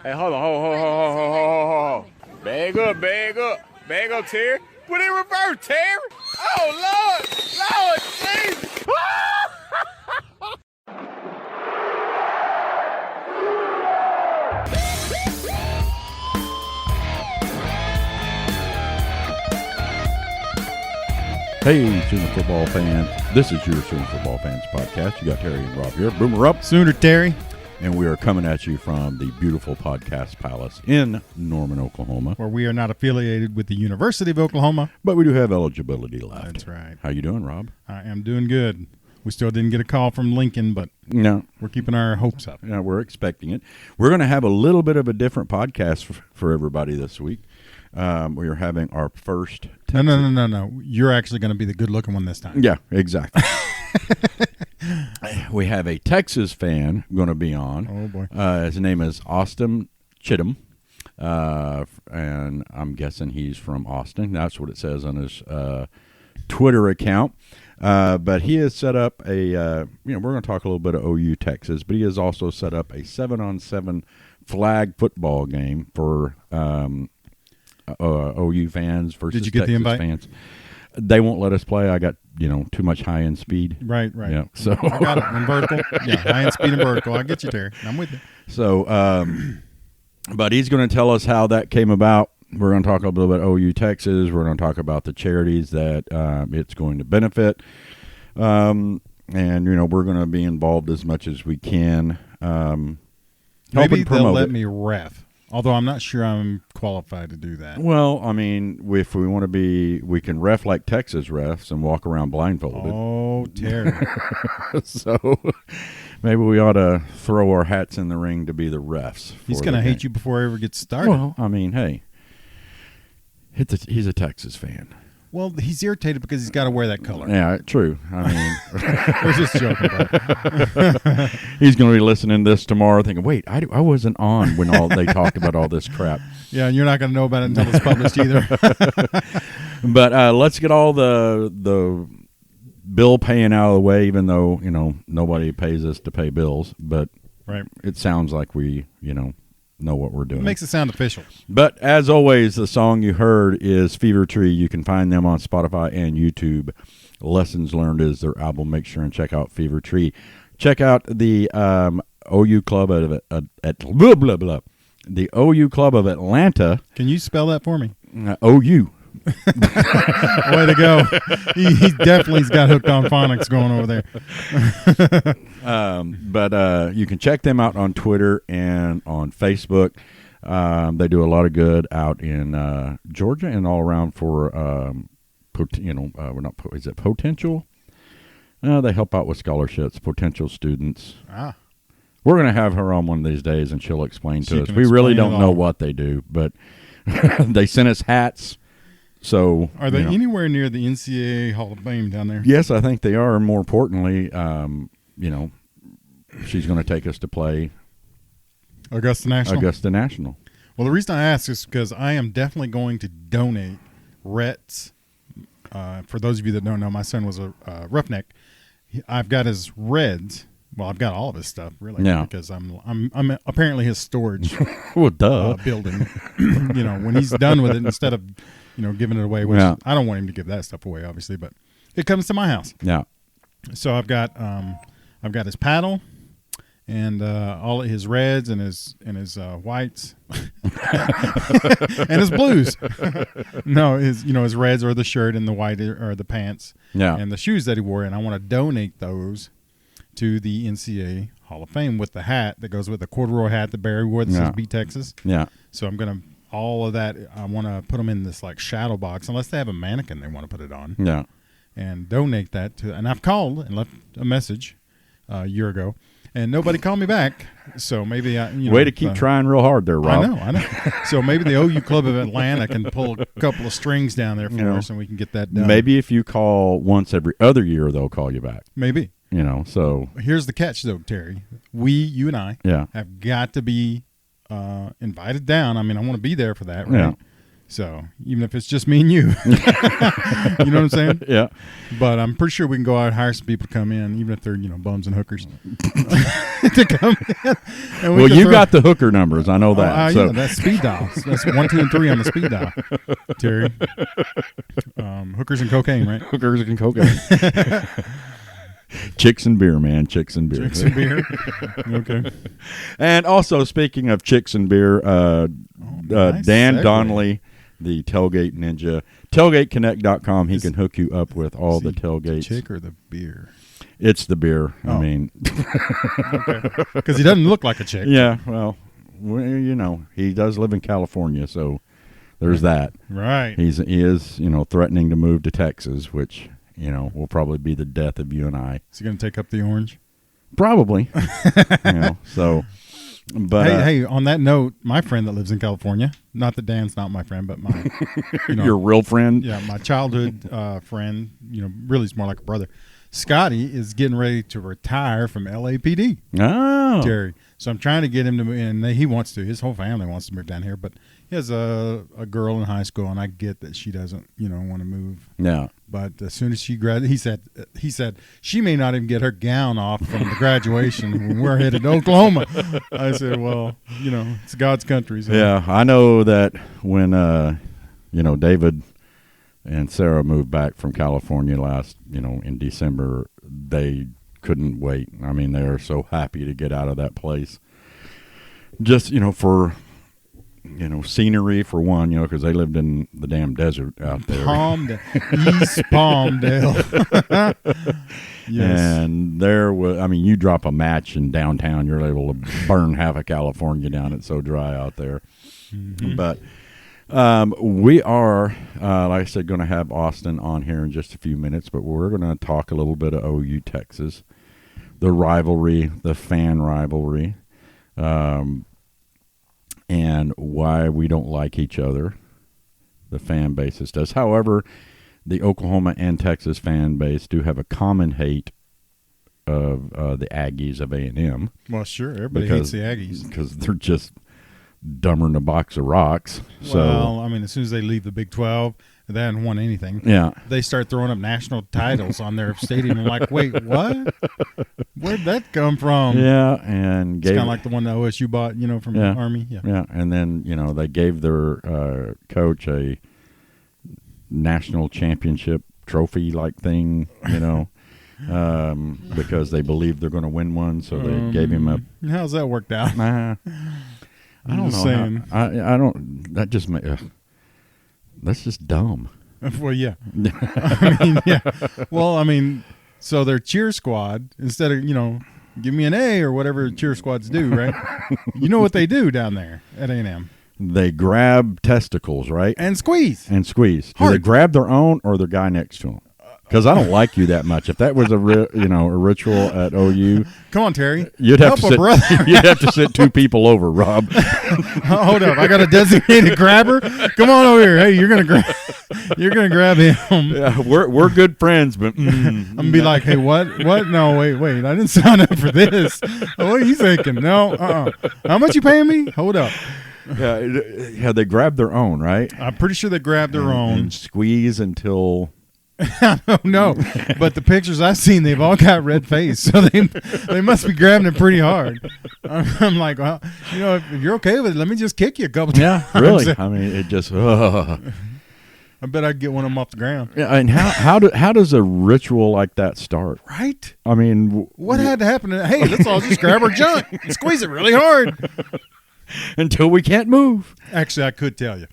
Hey, hold on. Hold. Bag up, Terry. Put in reverse, Terry. Oh, Lord, Jesus. Hey, Sooner football fans. This is your Sooner Football Fans podcast. You got Terry and Rob here. Boomer up. Sooner Terry. And we are coming at you from the beautiful Podcast Palace in Norman, Oklahoma. Where we are not affiliated with the University of Oklahoma. But we do have eligibility left. That's right. How you doing, Rob? I am doing good. We still didn't get a call from Lincoln, but no, we're keeping our hopes up. Yeah, we're expecting it. We're going to have a little bit of a different podcast for everybody this week. We are having our first... No. You're actually going to be the good-looking one this time. Yeah, exactly. We have a Texas fan going to be on. Oh, boy. His name is Austin Chittim, and I'm guessing he's from Austin. That's what it says on his Twitter account. But he has set up we're going to talk a little bit of OU Texas, but he has also set up a 7-on-7 flag football game for OU fans versus Did you get Texas the invite? fans. They won't let us play. I got, too much high-end speed. Right. Yeah, so I got it in vertical. Yeah, high-end speed and vertical. I get you, Terry. I'm with you. So, but he's going to tell us how that came about. We're going to talk a little bit about OU Texas. We're going to talk about the charities that it's going to benefit. And, we're going to be involved as much as we can. Maybe they'll let me ref. Although I'm not sure I'm qualified to do that. Well, I mean, if we want to be, we can ref like Texas refs and walk around blindfolded. Oh, Terry. So maybe we ought to throw our hats in the ring to be the refs. He's going to hate you before he ever gets started. Well, I mean, hey, he's a Texas fan. Well, he's irritated because he's got to wear that color. Yeah, true. I mean, we're just joking, bro. He's going to be listening to this tomorrow thinking, wait, I wasn't on when they talked about all this crap. Yeah, and you're not going to know about it until it's published either. But let's get all the bill paying out of the way, even though, nobody pays us to pay bills. But right. It sounds like we, know what we're doing. It makes it sound official. But as always, the song you heard is Fever Tree. You can find them on Spotify and YouTube. Lessons Learned is their album. Make sure and check out Fever Tree. Check out the OU Club at blah, blah, blah. The OU Club of Atlanta. Can you spell that for me? OU. Way to go. He definitely's got hooked on phonics going over there. But you can check them out on Twitter and on Facebook. They do a lot of good out in Georgia and all around for, is it Potential? They help out with scholarships, potential students. We're going to have her on one of these days, and she'll explain to us. We really don't know what they do, but they sent us hats. So are they anywhere near the NCAA Hall of Fame down there? Yes, I think they are. More importantly, she's going to take us to play Augusta National. Well, the reason I ask is because I am definitely going to donate Rhett's. For those of you that don't know, my son was a roughneck. I've got his Reds. Well, I've got all of his stuff really, because I'm apparently his storage. Well, duh. Building. When he's done with it, instead of giving it away, which I don't want him to give that stuff away, obviously, but it comes to my house. Yeah. So I've got his paddle and all of his reds and his whites and his blues. No, his reds or the shirt and the white or the pants and the shoes that he wore, and I want to donate those to the NCAA Hall of Fame with the hat that goes with the corduroy hat that Barry wore that says Beat Texas. Yeah. So I'm going to, all of that, I want to put them in this like shadow box, unless they have a mannequin they want to put it on. Yeah. And donate that to, and I've called and left a message a year ago, and nobody called me back. So maybe way to keep trying real hard there, Rob. I know. So maybe the OU Club of Atlanta can pull a couple of strings down there for us, and we can get that done. Maybe if you call once every other year, they'll call you back. Maybe. So here's the catch, though, Terry. You and I have got to be invited down. I mean, I want to be there for that, right? So even if it's just me and you, you know what I'm saying? Yeah. But I'm pretty sure we can go out and hire some people to come in, even if they're bums and hookers, to come in. And Well, you got the hooker numbers. I know that. So yeah, that's speed dial. That's 1, 2, and 3 on the speed dial, Terry. Hookers and cocaine, right? Hookers and cocaine. Chicks and beer, man. Chicks and beer. Chicks and beer. Okay. And also, speaking of chicks and beer, nice Dan segue. Donnelly, the tailgate ninja, tailgateconnect.com. He can hook you up with all the tailgates. Chick or the beer? It's the beer. Oh. I mean, Because he doesn't look like a chick. yeah. Well, he does live in California, so there's that. Right. He is threatening to move to Texas, which will probably be the death of you and I. Is he going to take up the orange? Probably. So. But hey, on that note, my friend that lives in California, not that Dan's not my friend, but my your real friend, yeah, my childhood friend, really is more like a brother. Scotty is getting ready to retire from LAPD. Oh, Terry. So I'm trying to get him to move, and he wants to. His whole family wants to move down here, but he has a girl in high school, and I get that she doesn't, want to move. Yeah. But as soon as she graduated, he said she may not even get her gown off from the graduation when we're headed to Oklahoma. I said, well, it's God's country. So. Yeah, I know that when David and Sarah moved back from California last, in December, they couldn't wait. I mean, they are so happy to get out of that place. Just, for scenery for one, because they lived in the damn desert out there. East Palmdale. Yes. And there was, you drop a match in downtown, you're able to burn half of California down. It's so dry out there. Mm-hmm. But we are, like I said, going to have Austin on here in just a few minutes, but we're going to talk a little bit of OU Texas, the rivalry, the fan rivalry. And why we don't like each other, the fan bases does. However, the Oklahoma and Texas fan base do have a common hate of the Aggies of A&M. Well, sure, everybody hates the Aggies. Because they're just dumber than a box of rocks. Well, as soon as they leave the Big 12, they haven't won anything. Yeah. They start throwing up national titles on their stadium. I'm like, wait, what? Where'd that come from? Yeah, and it's kind of like the one that OSU bought, from the Army. Yeah. Yeah, and then, they gave their coach a national championship trophy-like thing, because they believe they're going to win one, so they gave him a... How's that worked out? I don't know. Saying. I don't... That just... that's just dumb. Well, yeah. Yeah. Well, so their cheer squad, instead of, give me an A or whatever cheer squads do, right? You know what they do down there at A&M? They grab testicles, right? And squeeze. Do they grab their own or their guy next to them? Because I don't like you that much. If that was a ritual at OU, come on, Terry, you'd have to sit two people over, Rob. Hold up, I got a designated grabber. Come on over here. Hey, you're gonna grab him. Yeah, we're good friends, but I'm gonna be like, hey, what? No, wait, I didn't sign up for this. What are you thinking? No, How much you paying me? Hold up. Yeah, they grab their own, right? I'm pretty sure they grab their own and squeeze until. No, but the pictures I've seen, they've all got red face, so they must be grabbing it pretty hard. I'm like, well, if you're okay with it, let me just kick you a couple times. Yeah, really. It just. I bet I'd get one of them off the ground. Yeah, and how does a ritual like that start? Right. What had to happen? Hey, let's all just grab our junk and squeeze it really hard until we can't move. Actually, I could tell you.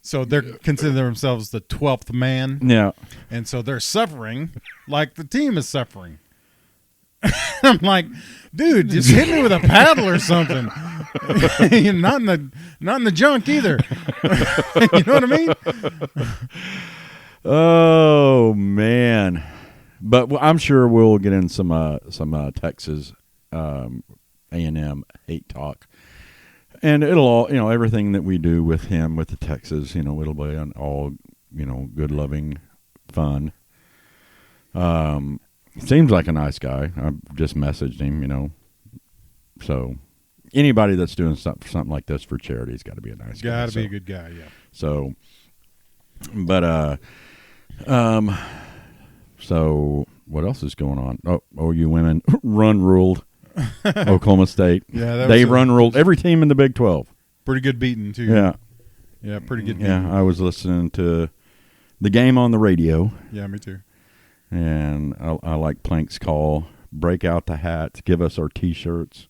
So they're considering themselves the 12th man. Yeah. And so they're suffering like the team is suffering. I'm like, dude, just hit me with a paddle or something. Not in the junk either. You know what I mean? Oh man. But I'm sure we'll get in some Texas A&M hate talk. And it'll all, everything that we do with him, with the Texas, it'll be all, good, loving fun. Seems like a nice guy. I just messaged him, So anybody that's doing something like this for charity has got to be a nice guy. Got to be a good guy, yeah. So, but so what else is going on? Oh, OU women run ruled Oklahoma State. Yeah, they run ruled every team in the Big 12. Pretty good beating too. Yeah, pretty good beating. Yeah, I was listening to the game on the radio. Yeah, me too. And I like Plank's call. Break out the hats. Give us our T-shirts.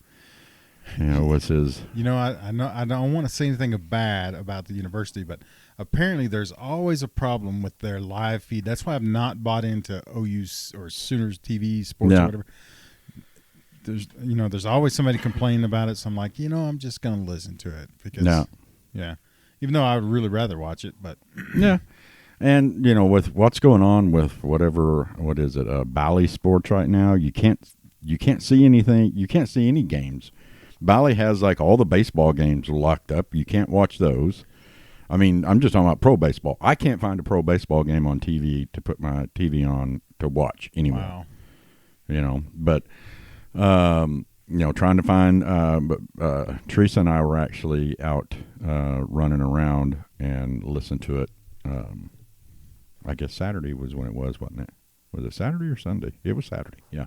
Was his. I know I don't want to say anything bad about the university, but apparently there's always a problem with their live feed. That's why I've not bought into OU or Sooners TV sports or whatever. There's always somebody complaining about it. So I'm like, I'm just going to listen to it because, even though I would really rather watch it, but yeah. And with what's going on with what is it, Bally Sports right now, you can't see anything. You can't see any games. Bally has like all the baseball games locked up. You can't watch those. I mean, I'm just talking about pro baseball. I can't find a pro baseball game on TV to put my TV on to watch anyway. Wow. But trying to find. But Teresa and I were actually out running around and listened to it. I guess Saturday was when it was, wasn't it? Was it Saturday or Sunday? It was Saturday, yeah.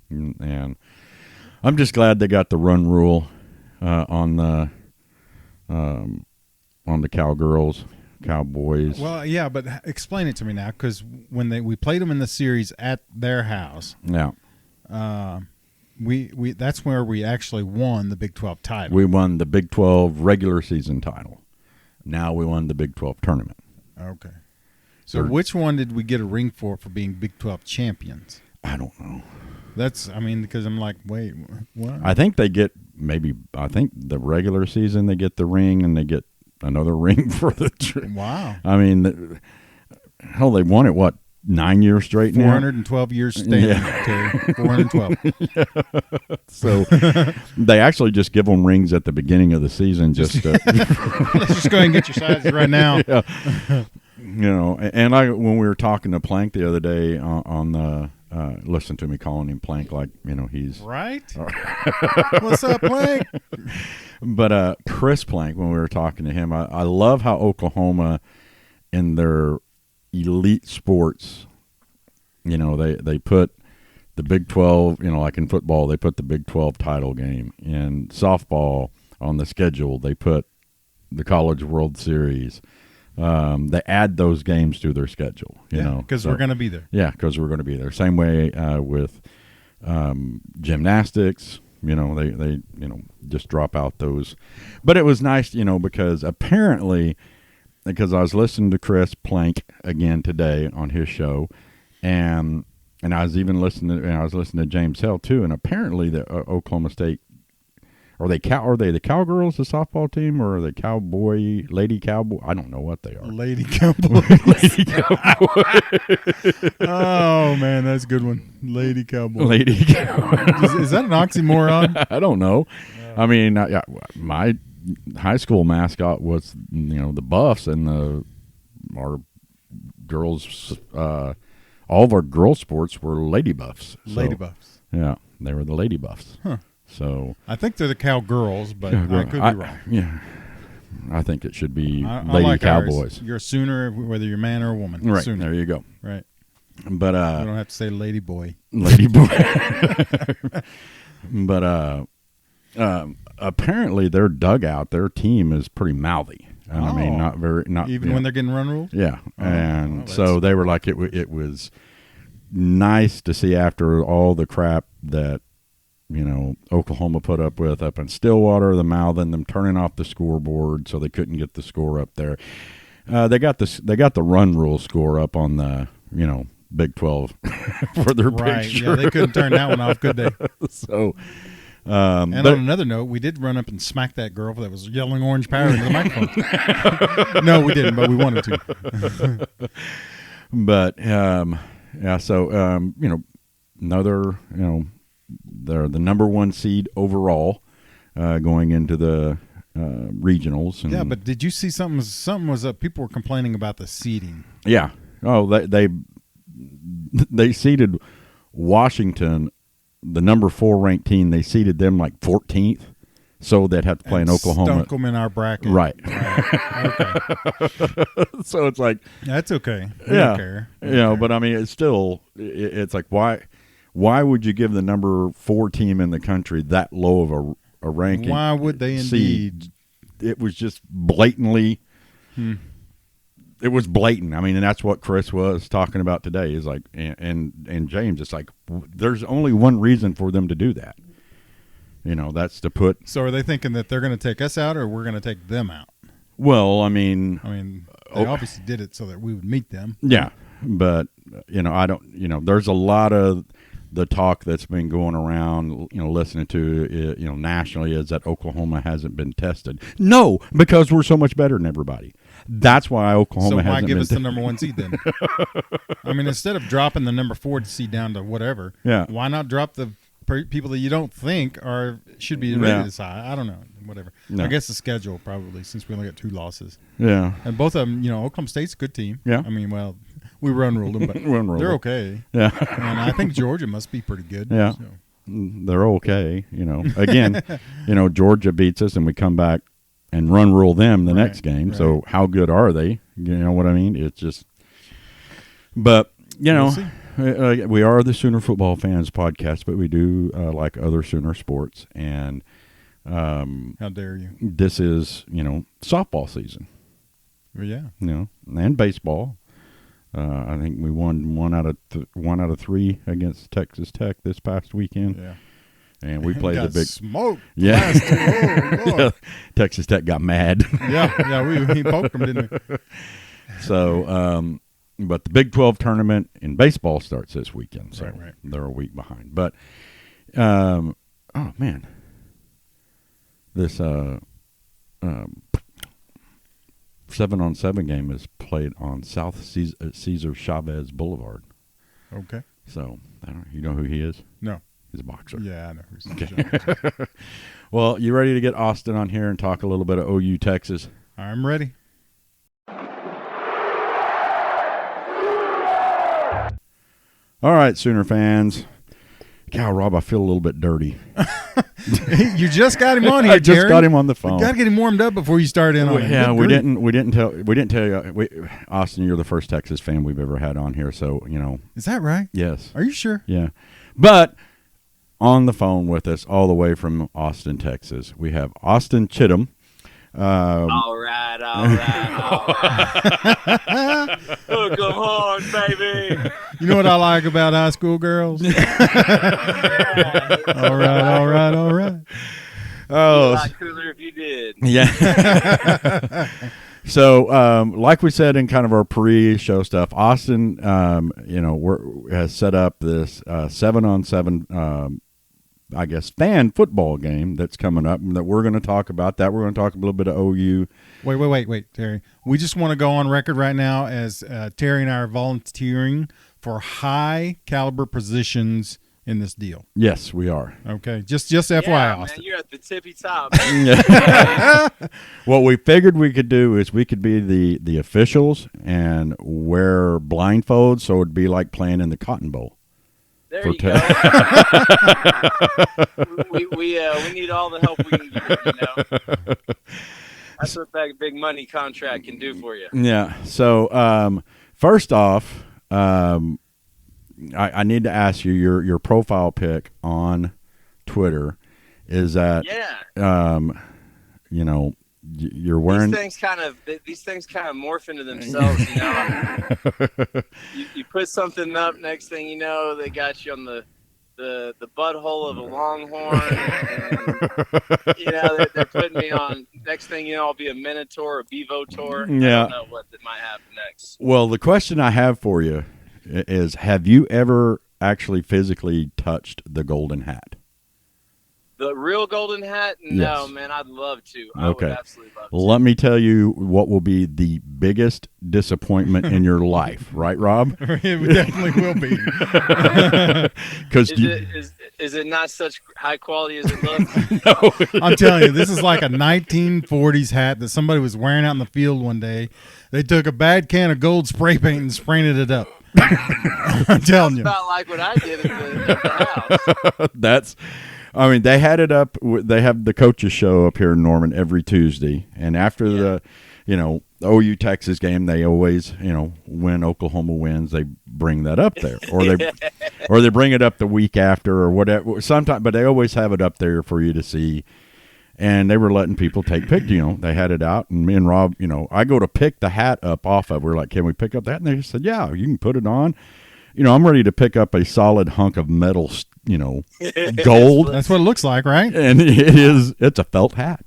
And I'm just glad they got the run rule on the Cowgirls, Cowboys. Well, yeah, but explain it to me now, because when we played them in the series at their house, we that's where we actually won the Big 12 title. We won the Big 12 regular season title. Now we won the Big 12 tournament. Okay. So which one did we get a ring for being Big 12 champions? I don't know. Because I'm like, wait, what? I think they get I think the regular season they get the ring and they get another ring for the Wow. I mean, hell, they won it, 9 years straight now? 412 years standing, Terry. 412. Yeah. So they actually just give them rings at the beginning of the season. Let's just go ahead and get your sizes right now. Yeah. And when we were talking to Plank the other day on the listen to me calling him Plank like he's right. What's up, Plank? But Chris Plank, when we were talking to him, I love how Oklahoma in their elite sports, they put the Big 12, like in football, they put the Big 12 title game. In softball on the schedule, they put the College World Series. They add those games to their schedule, because we're going to be there. Yeah, because we're going to be there. Same way with gymnastics. They just drop out those. But it was nice, because apparently, because I was listening to Chris Plank again today on his show, and I was even listening to James Hill too, and apparently the Oklahoma State. Are they the Cowgirls, the softball team, or are they Lady Cowboy? I don't know what they are. Lady Cowboy. Lady Cowboy. Oh, man, that's a good one. Lady Cowboy. Lady Cowboy. Is that an oxymoron? I don't know. I mean, my high school mascot was, the Buffs, and our girls, all of our girl sports were Lady Buffs. Lady Buffs. Yeah, they were the Lady Buffs. Huh. So I think they're the Cowgirls, but I could be wrong. Yeah, I think it should be Lady like Cowboys. Ours. You're a Sooner, whether you're a man or a woman. Right, Sooner. there you go. Right. But you don't have to say Lady Boy. Lady Boy. But apparently their dugout, their team is pretty mouthy. I mean, not even when they're getting run rules. Yeah, and so they were like, it was nice to see after all the crap that Oklahoma put up in Stillwater, the mouthing, them turning off the scoreboard so they couldn't get the score up there. They got the run rule score up on the Big 12 for their picture. Yeah, they couldn't turn that one off, could they? So, and on another note, we did run up and smack that girl that was yelling orange power into the microphone. No, we didn't, but we wanted to. But yeah, so another they're the number one seed overall going into the regionals. Yeah, but did you see something? Something was up. People were complaining about the seeding. Yeah. Oh, they seeded Washington, the number 4 ranked team. They seeded them like 14th. so they'd have to play in Oklahoma. Stunk them in our bracket. Right. Okay. So it's like That's okay. I yeah, don't care. but I mean, it's still, it's like why would you give the number 4 team in the country that low of a ranking? Why would they indeed? It was just blatantly. It was blatant. I mean, and that's what Chris was talking about today. Is like, and James, it's like there's only one reason for them to do that. That's to put. So are they thinking that they're going to take us out, or we're going to take them out? Well, I mean, they obviously did it so that we would meet them. Yeah, but I don't. There's a lot of the talk that's been going around, listening to, nationally, is that Oklahoma hasn't been tested. No, because we're so much better than everybody. That's why Oklahoma hasn't been. So why give us the number 1 seed then? I mean, instead of dropping the number 4 seed down to whatever, why not drop the people that you don't think should be rated as high? I don't know. Whatever. No. I guess the schedule probably, since we only got 2 losses. Yeah. And both of them, Oklahoma State's a good team. Yeah. I mean, well, we run-ruled them, but they're okay. Yeah. And I think Georgia must be pretty good. Yeah. So. They're okay. Again, Georgia beats us and we come back and rule them the next game. Right. So how good are they? You know what I mean? It's just, but we'll see. We are the Sooner Football Fans podcast, but we do like other Sooner sports. And how dare you? This is softball season. Well, yeah. And baseball. I think we won one out of 3 against Texas Tech this past weekend. Yeah. And we played the big smoke. Yeah. Yeah. Texas Tech got mad. Yeah. He poked them, didn't he? So, but the Big 12 tournament in baseball starts this weekend, so right. They're a week behind. But, oh man, this 7-on-7 game is played on South Cesar Chavez Boulevard. Okay. So, you know who he is? No. He's a boxer. Yeah, I know. Okay. Well, you ready to get Austin on here and talk a little bit of OU Texas? I'm ready. All right, Sooner fans. God, Rob, I feel a little bit dirty. You just got him on here, I just got him on the phone. You got to get him warmed up before you start in on it. Yeah, we didn't tell you. Austin, you're the first Texas fan we've ever had on here, so Is that right? Yes. Are you sure? Yeah, but on the phone with us, all the way from Austin, Texas, we have Austin Chittim. All right. Hook 'em hard, baby. You know what I like about high school girls? All right. Oh, a lot cooler if you did. Yeah. So, like we said in kind of our pre-show stuff, Austin, has set up this 7-on-7. I guess fan football game that's coming up that we're going to talk about. We're going to talk a little bit of OU. Wait, Terry. We just want to go on record right now as Terry and I are volunteering for high caliber positions in this deal. Yes, we are. Okay, just FYI, yeah, Austin. Man, you're at the tippy top. What we figured we could do is we could be the officials and wear blindfolds, so it'd be like playing in the Cotton Bowl. There you go. we need all the help we can get, That's what that big money contract can do for you. Yeah. So, first off, I need to ask you your profile pic on Twitter is that you're wearing these things kind of morph into themselves. You put something up, next thing you know, they got you on the butthole of a Longhorn. And, they're putting me on. Next thing you know, I'll be a Minotaur, a Bevotor. Yeah. I don't know what that might happen next. Well, the question I have for you is: have you ever actually physically touched the golden hat? The real golden hat? No, yes. Man, I'd love to. Okay. I would absolutely love to. Let me tell you what will be the biggest disappointment in your life. Right, Rob? It definitely will be. Is it not such high quality as it looks? No. I'm telling you, this is like a 1940s hat that somebody was wearing out in the field one day. They took a bad can of gold spray paint and sprayed it up. I'm telling you. It's about like what I did at the house. That's I mean, they had it up. They have the coaches show up here in Norman every Tuesday, and after the OU Texas game, they always, when Oklahoma wins, they bring that up there, or they bring it up the week after or whatever. Sometimes, but they always have it up there for you to see. And they were letting people take pictures. They had it out, and me and Rob, I go to pick the hat up off of. We're like, can we pick up that? And they said, yeah, you can put it on. I'm ready to pick up a solid hunk of metal, gold. That's what it looks like, right? And it's a felt hat.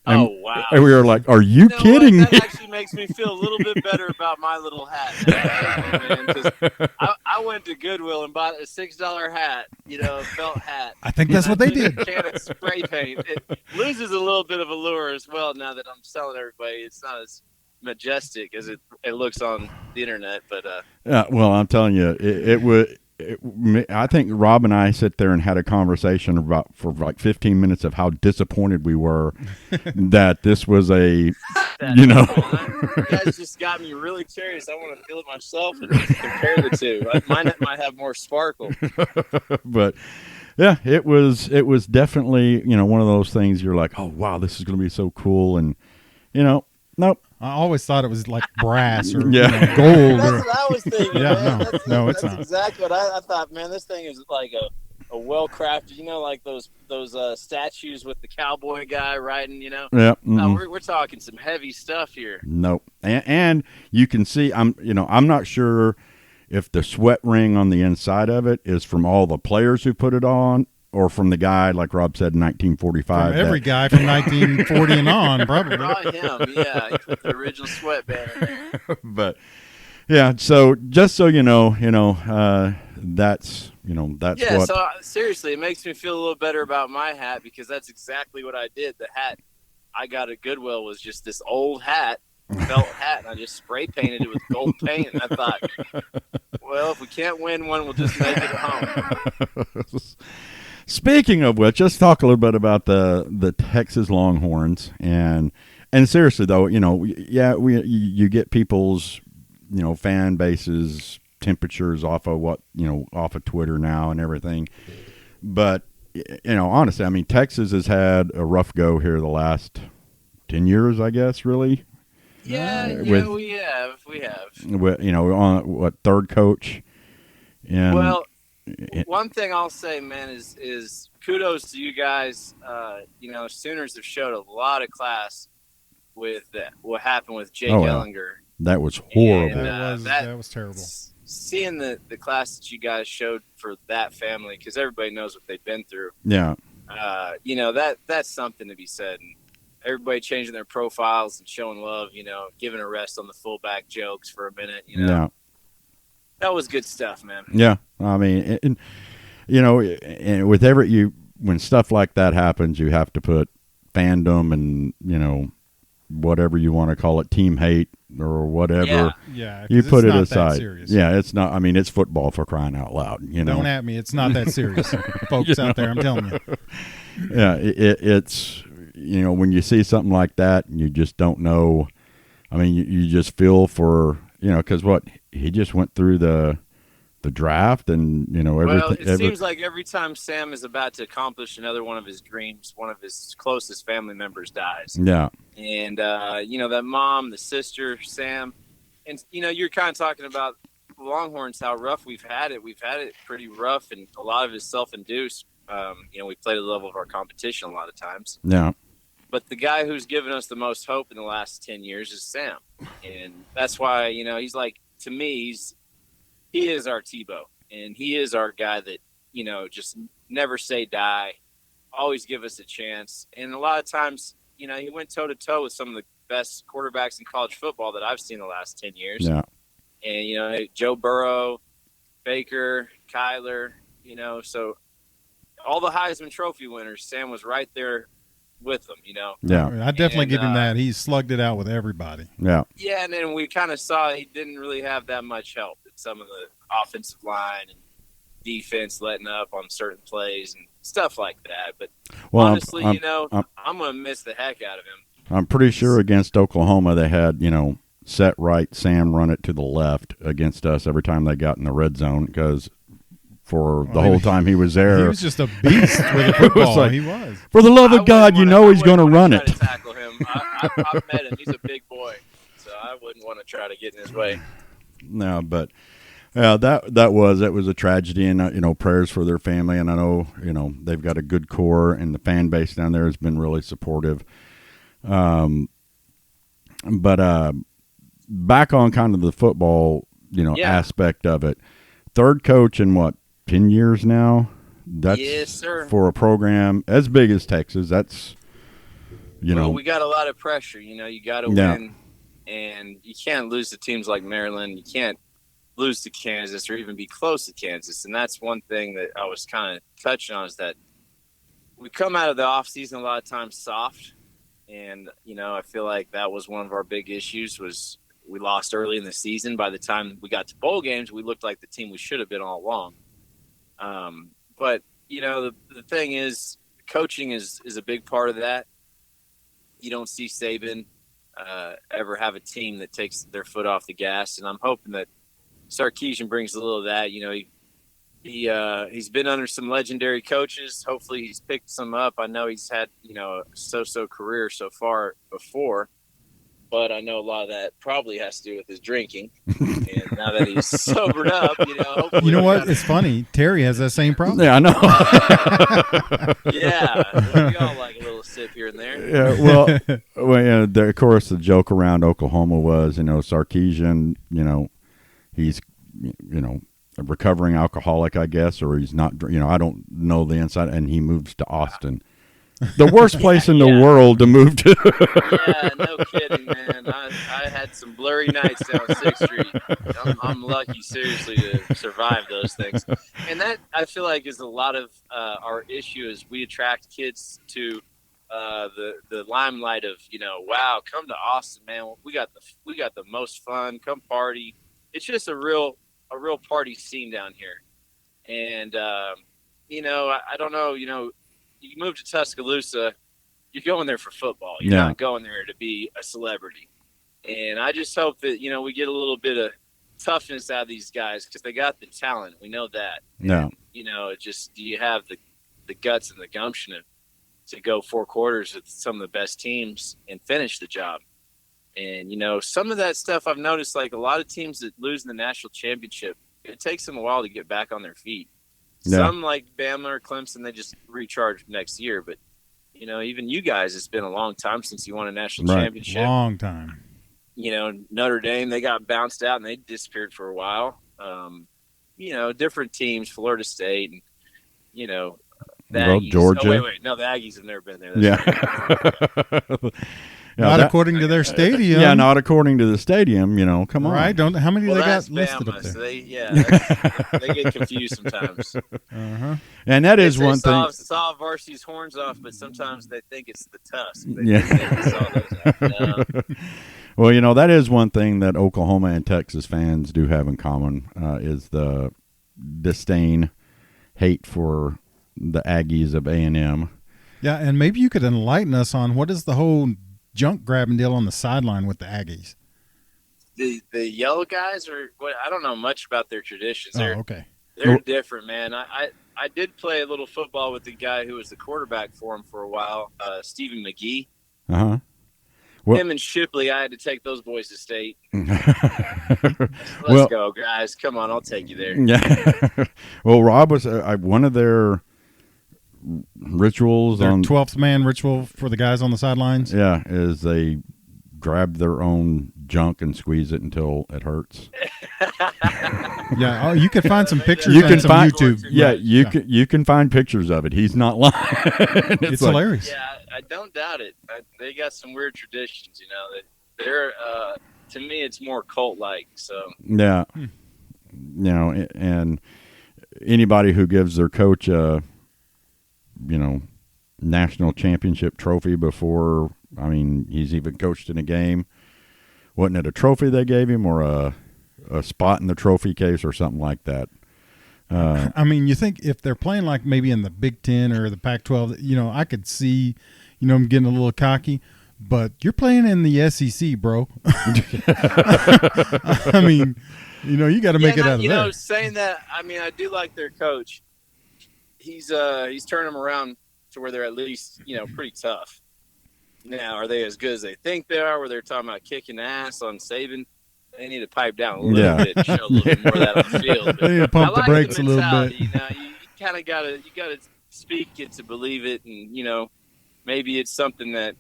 And, oh, wow. And we were like, are you kidding me? That actually makes me feel a little bit better about my little hat. Man, 'cause I went to Goodwill and bought a $6 hat, a felt hat. I think that's what they did. A can of spray paint. It loses a little bit of allure as well now that I'm telling everybody it's not as majestic as it looks on the internet. But yeah, well, I'm telling you, it would. I think Rob and I sit there and had a conversation for like 15 minutes of how disappointed we were that this was a, you guys just got me really curious. I want to feel it myself and compare the two. Mine might have more sparkle. But yeah, it was definitely, one of those things you're like, oh, wow, this is going to be so cool. And, nope. I always thought it was like brass or gold. That's what I was thinking. Yeah, man. no, it's not. That's exactly what I thought. Man, this thing is like a well crafted. Like those statues with the cowboy guy riding. Yeah. Mm-hmm. We're talking some heavy stuff here. Nope. And you can see, I'm not sure if the sweat ring on the inside of it is from all the players who put it on, or from the guy, like Rob said, in 1945. From every guy from 1940 and on, probably. Probably him, yeah. He put the original sweatband in there. But, yeah, so just so you know, that's yeah, what. So seriously, it makes me feel a little better about my hat because that's exactly what I did. The hat I got at Goodwill was just this old hat, felt hat, and I just spray painted it with gold paint. And I thought, well, if we can't win one, we'll just make it at home. Speaking of which, let's talk a little bit about the Texas Longhorns, and seriously though, you get people's fan bases temperatures off of off of Twitter now and everything, but honestly, I mean, Texas has had a rough go here the last 10 years, I guess, really. Yeah, we have. With, on what, third coach, and well. One thing I'll say, man, is kudos to you guys. Sooners have showed a lot of class with what happened with Jake Ellinger. That was horrible. And, that was terrible. Seeing the class that you guys showed for that family, because everybody knows what they've been through. Yeah. That's something to be said. And everybody changing their profiles and showing love, giving a rest on the fullback jokes for a minute, Yeah. That was good stuff, man. Yeah, I mean, and with when stuff like that happens, you have to put fandom and whatever you want to call it, team hate or whatever. Yeah, you put it aside. Serious. Yeah, it's not. I mean, it's football, for crying out loud. Don't at me. It's not that serious, folks out there. I'm telling you. Yeah, it's when you see something like that, you just don't know. I mean, you just feel for because what. He just went through the draft and, everything. Well, it seems like every time Sam is about to accomplish another one of his dreams, one of his closest family members dies. Yeah. And, that mom, the sister, Sam, and, you're kind of talking about Longhorns, how rough we've had it. We've had it pretty rough, and a lot of it is self-induced. We play to the level of our competition a lot of times. Yeah. But the guy who's given us the most hope in the last 10 years is Sam. And that's why, he's like, to me, he is our Tebow, and he is our guy that, just never say die, always give us a chance. And a lot of times, he went toe-to-toe with some of the best quarterbacks in college football that I've seen the last 10 years. Yeah. And, Joe Burrow, Baker, Kyler, so all the Heisman Trophy winners, Sam was right there with them, Yeah. I definitely give him that. He slugged it out with everybody. Yeah. Yeah, and then we kind of saw he didn't really have that much help at some of the offensive line and defense letting up on certain plays and stuff like that. But honestly, I'm going to miss the heck out of him. I'm pretty sure against Oklahoma they had, set right, Sam run it to the left against us every time they got in the red zone because for the whole time he was there. He was just a beast with a football. Like, he was. For the love of God, you know he's going to run it. To tackle him. I've met him. He's a big boy, so I wouldn't want to try to get in his way. No, but that was a tragedy, and prayers for their family. And I know they've got a good core, and the fan base down there has been really supportive. But back on kind of the football, aspect of it. Third coach in what, 10 years now? That's yes, sir. For a program as big as Texas. That's we got a lot of pressure. You got to win, and you can't lose to teams like Maryland. You can't lose to Kansas or even be close to Kansas. And that's one thing that I was kind of touching on, is that we come out of the offseason a lot of times soft. And, I feel like that was one of our big issues, was we lost early in the season. By the time we got to bowl games, we looked like the team we should have been all along. But, the thing is, coaching is a big part of that. You don't see Saban ever have a team that takes their foot off the gas. And I'm hoping that Sarkisian brings a little of that. He's been under some legendary coaches. Hopefully he's picked some up. I know he's had, a so-so career so far before, but I know a lot of that probably has to do with his drinking. And now that he's sobered up, hopefully. You know what? It's funny. Terry has that same problem. Yeah, I know. Yeah. We all like a little sip here and there. Yeah, of course, the joke around Oklahoma was, Sarkisian, he's, a recovering alcoholic, I guess, or he's not, I don't know the inside, and he moves to Austin. The worst place in the world to move to. Yeah, no kidding, man. I had some blurry nights down 6th Street. I'm lucky, seriously, to survive those things. And that, I feel like, is a lot of our issue, is we attract kids to the limelight of, wow, come to Austin, man. We got the most fun. Come party. It's just a real party scene down here. And, I don't know, you move to Tuscaloosa, you're going there for football. You're not going there to be a celebrity. And I just hope that, we get a little bit of toughness out of these guys, because they got the talent. We know that. No. And, do you have the guts and the gumption to go 4 quarters with some of the best teams and finish the job? And, some of that stuff I've noticed, like a lot of teams that lose in the national championship, it takes them a while to get back on their feet. Yeah. Some, like Bama or Clemson, they just recharge next year. But, even you guys, it's been a long time since you won a national championship. Long time. Notre Dame, they got bounced out and they disappeared for a while. Different teams, Florida State, and, the Aggies. Georgia. Oh, wait. No, the Aggies have never been there. That's right. Not according to their stadium. Yeah, not according to the stadium. Come on. Right? How many they got Bama, listed up there? So they get confused sometimes. Uh-huh. And that is one thing. Saw varsity's horns off, but sometimes they think it's the tusk. Well, that is one thing that Oklahoma and Texas fans do have in common, is the disdain, hate for the Aggies of A&M. Yeah, and maybe you could enlighten us on what is the whole junk grabbing deal on the sideline with the Aggies. The yellow guys are what? I don't know much about their traditions. Okay. They're different, man. I did play a little football with the guy who was the quarterback for him for a while, Stephen McGee. Uh-huh. Him and Shipley, I had to take those boys to state. Let's go, guys. Come on, I'll take you there. Yeah. Well, Rob was one of their rituals, their 12th man ritual for the guys on the sidelines. Yeah, is they grab their own junk and squeeze it until it hurts. Yeah, you can find some pictures on some YouTube. Yeah, you can find pictures of it. He's not lying. It's hilarious. Yeah, I don't doubt it. They got some weird traditions, They're to me, it's more cult-like. So yeah, and anybody who gives their coach a national championship trophy before, he's even coached in a game. Wasn't it a trophy they gave him, or a spot in the trophy case or something like that? You think if they're playing like maybe in the Big Ten or the Pac-12, I could see, them getting a little cocky. but you're playing in the SEC, bro. I mean, you got to make it out of there. Saying that, I mean, I do like their coach. He's turning them around to where they're at least, pretty tough. Now, are they as good as they think they are? Where they're talking about kicking ass on Saban? They need to pipe down a little bit and show a little bit more of that on the field. They need to pump the brakes a little bit. You kind of gotta speak it to believe it, and maybe it's something that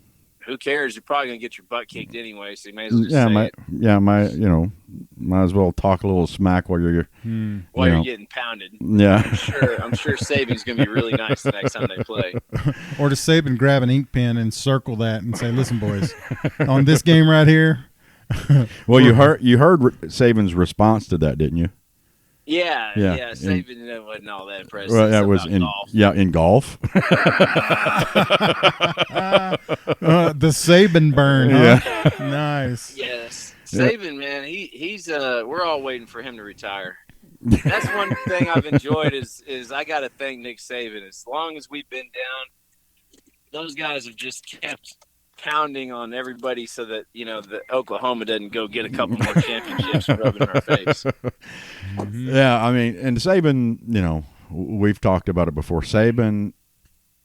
who cares? You're probably gonna get your butt kicked anyway, so you may as well just say it. Might as well talk a little smack while you're getting pounded. Yeah, I'm sure Saban's gonna be really nice the next time they play. Or does Saban grab an ink pen and circle that and say, "Listen, boys, on this game right here." Well, you heard Saban's response to that, didn't you? Yeah. Saban wasn't all that impressive. Well, that was in golf. Yeah, in golf. The Saban burn. Huh? Yeah, nice. Yes, Saban, man, he's we're all waiting for him to retire. That's one thing I've enjoyed is I got to thank Nick Saban. As long as we've been down, those guys have just kept pounding on everybody so that that Oklahoma doesn't go get a couple more championships rubbing in our face. Yeah, I mean, and Saban, we've talked about it before. Saban,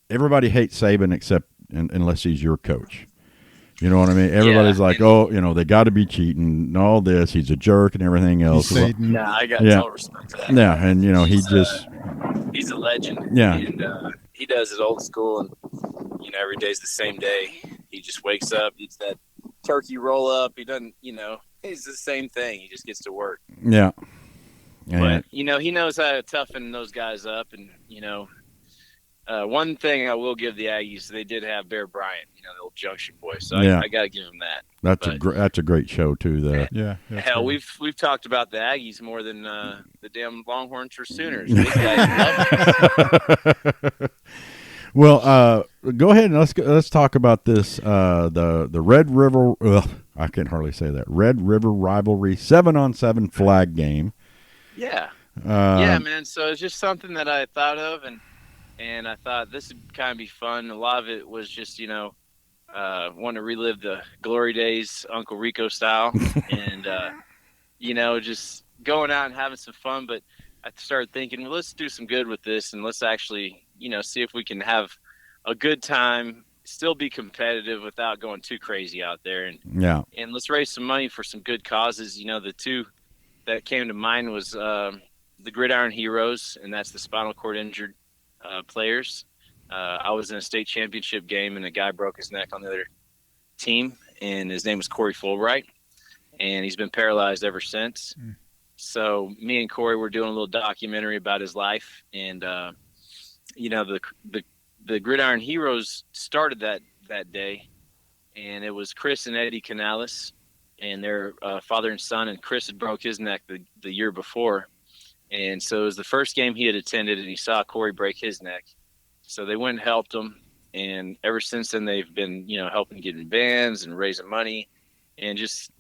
everybody hates Saban unless he's your coach. You know what I mean? Everybody's like, they got to be cheating and all this. He's a jerk and everything else. Nah, I got total respect for that. Yeah, and he's a legend. Yeah, and he does it old school, and every day's the same day. He just wakes up, eats that turkey roll up. He doesn't, it's the same thing. He just gets to work. Yeah. But, he knows how to toughen those guys up. And, one thing I will give the Aggies, they did have Bear Bryant, the old Junction boy. So I got to give him that. That's a great show, too. Hell, we've talked about the Aggies more than the damn Longhorns or Sooners. These guys love it. Well, go ahead and let's talk about this. The Red River. I can hardly say that. Red River Rivalry 7-on-7 flag game. Yeah, man. So it's just something that I thought of, and I thought this would kind of be fun. A lot of it was just want to relive the glory days, Uncle Rico style, and just going out and having some fun. But I started thinking, well, let's do some good with this, and let's actually see if we can have a good time, still be competitive without going too crazy out there. And let's raise some money for some good causes. The two that came to mind was the Gridiron Heroes, and that's the spinal cord injured players. I was in a state championship game, and a guy broke his neck on the other team, and his name was Corey Fulbright, and he's been paralyzed ever since. So me and Corey were doing a little documentary about his life, and the Gridiron Heroes started that day, and it was Chris and Eddie Canales, and their father and son, and Chris had broke his neck the year before, and so it was the first game he had attended, and he saw Corey break his neck, so they went and helped him, and ever since then they've been helping getting bands and raising money, and just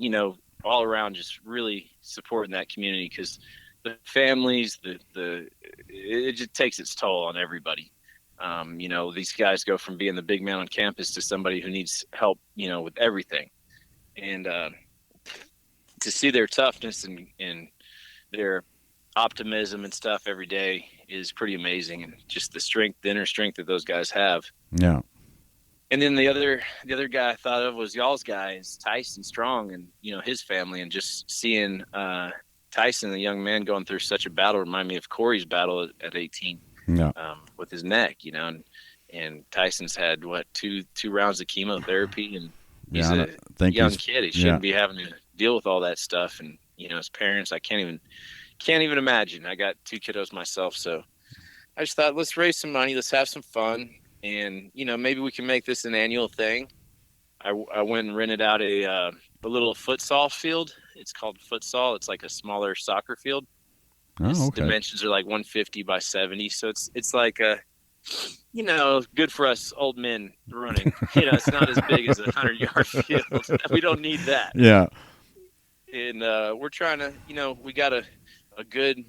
all around just really supporting that community, because the families, it just takes its toll on everybody. These guys go from being the big man on campus to somebody who needs help, with everything. And to see their toughness and their optimism and stuff every day is pretty amazing. And just the inner strength that those guys have. Yeah. And then the other guy I thought of was y'all's guy is Tyson Strong, and his family, and just seeing Tyson, the young man, going through such a battle, reminded me of Corey's battle at 18 with his neck, and Tyson's had two rounds of chemotherapy, and he's a young kid. He shouldn't be having to deal with all that stuff, and his parents, I can't even imagine. I got 2 kiddos myself, so I just thought, let's raise some money, let's have some fun. And, maybe we can make this an annual thing. I went and rented out a little futsal field. It's called futsal. It's like a smaller soccer field. Oh, okay. Dimensions are like 150 by 70. So it's like good for us old men running. It's not as big as a 100-yard field. We don't need that. Yeah. And we're trying to, we got a good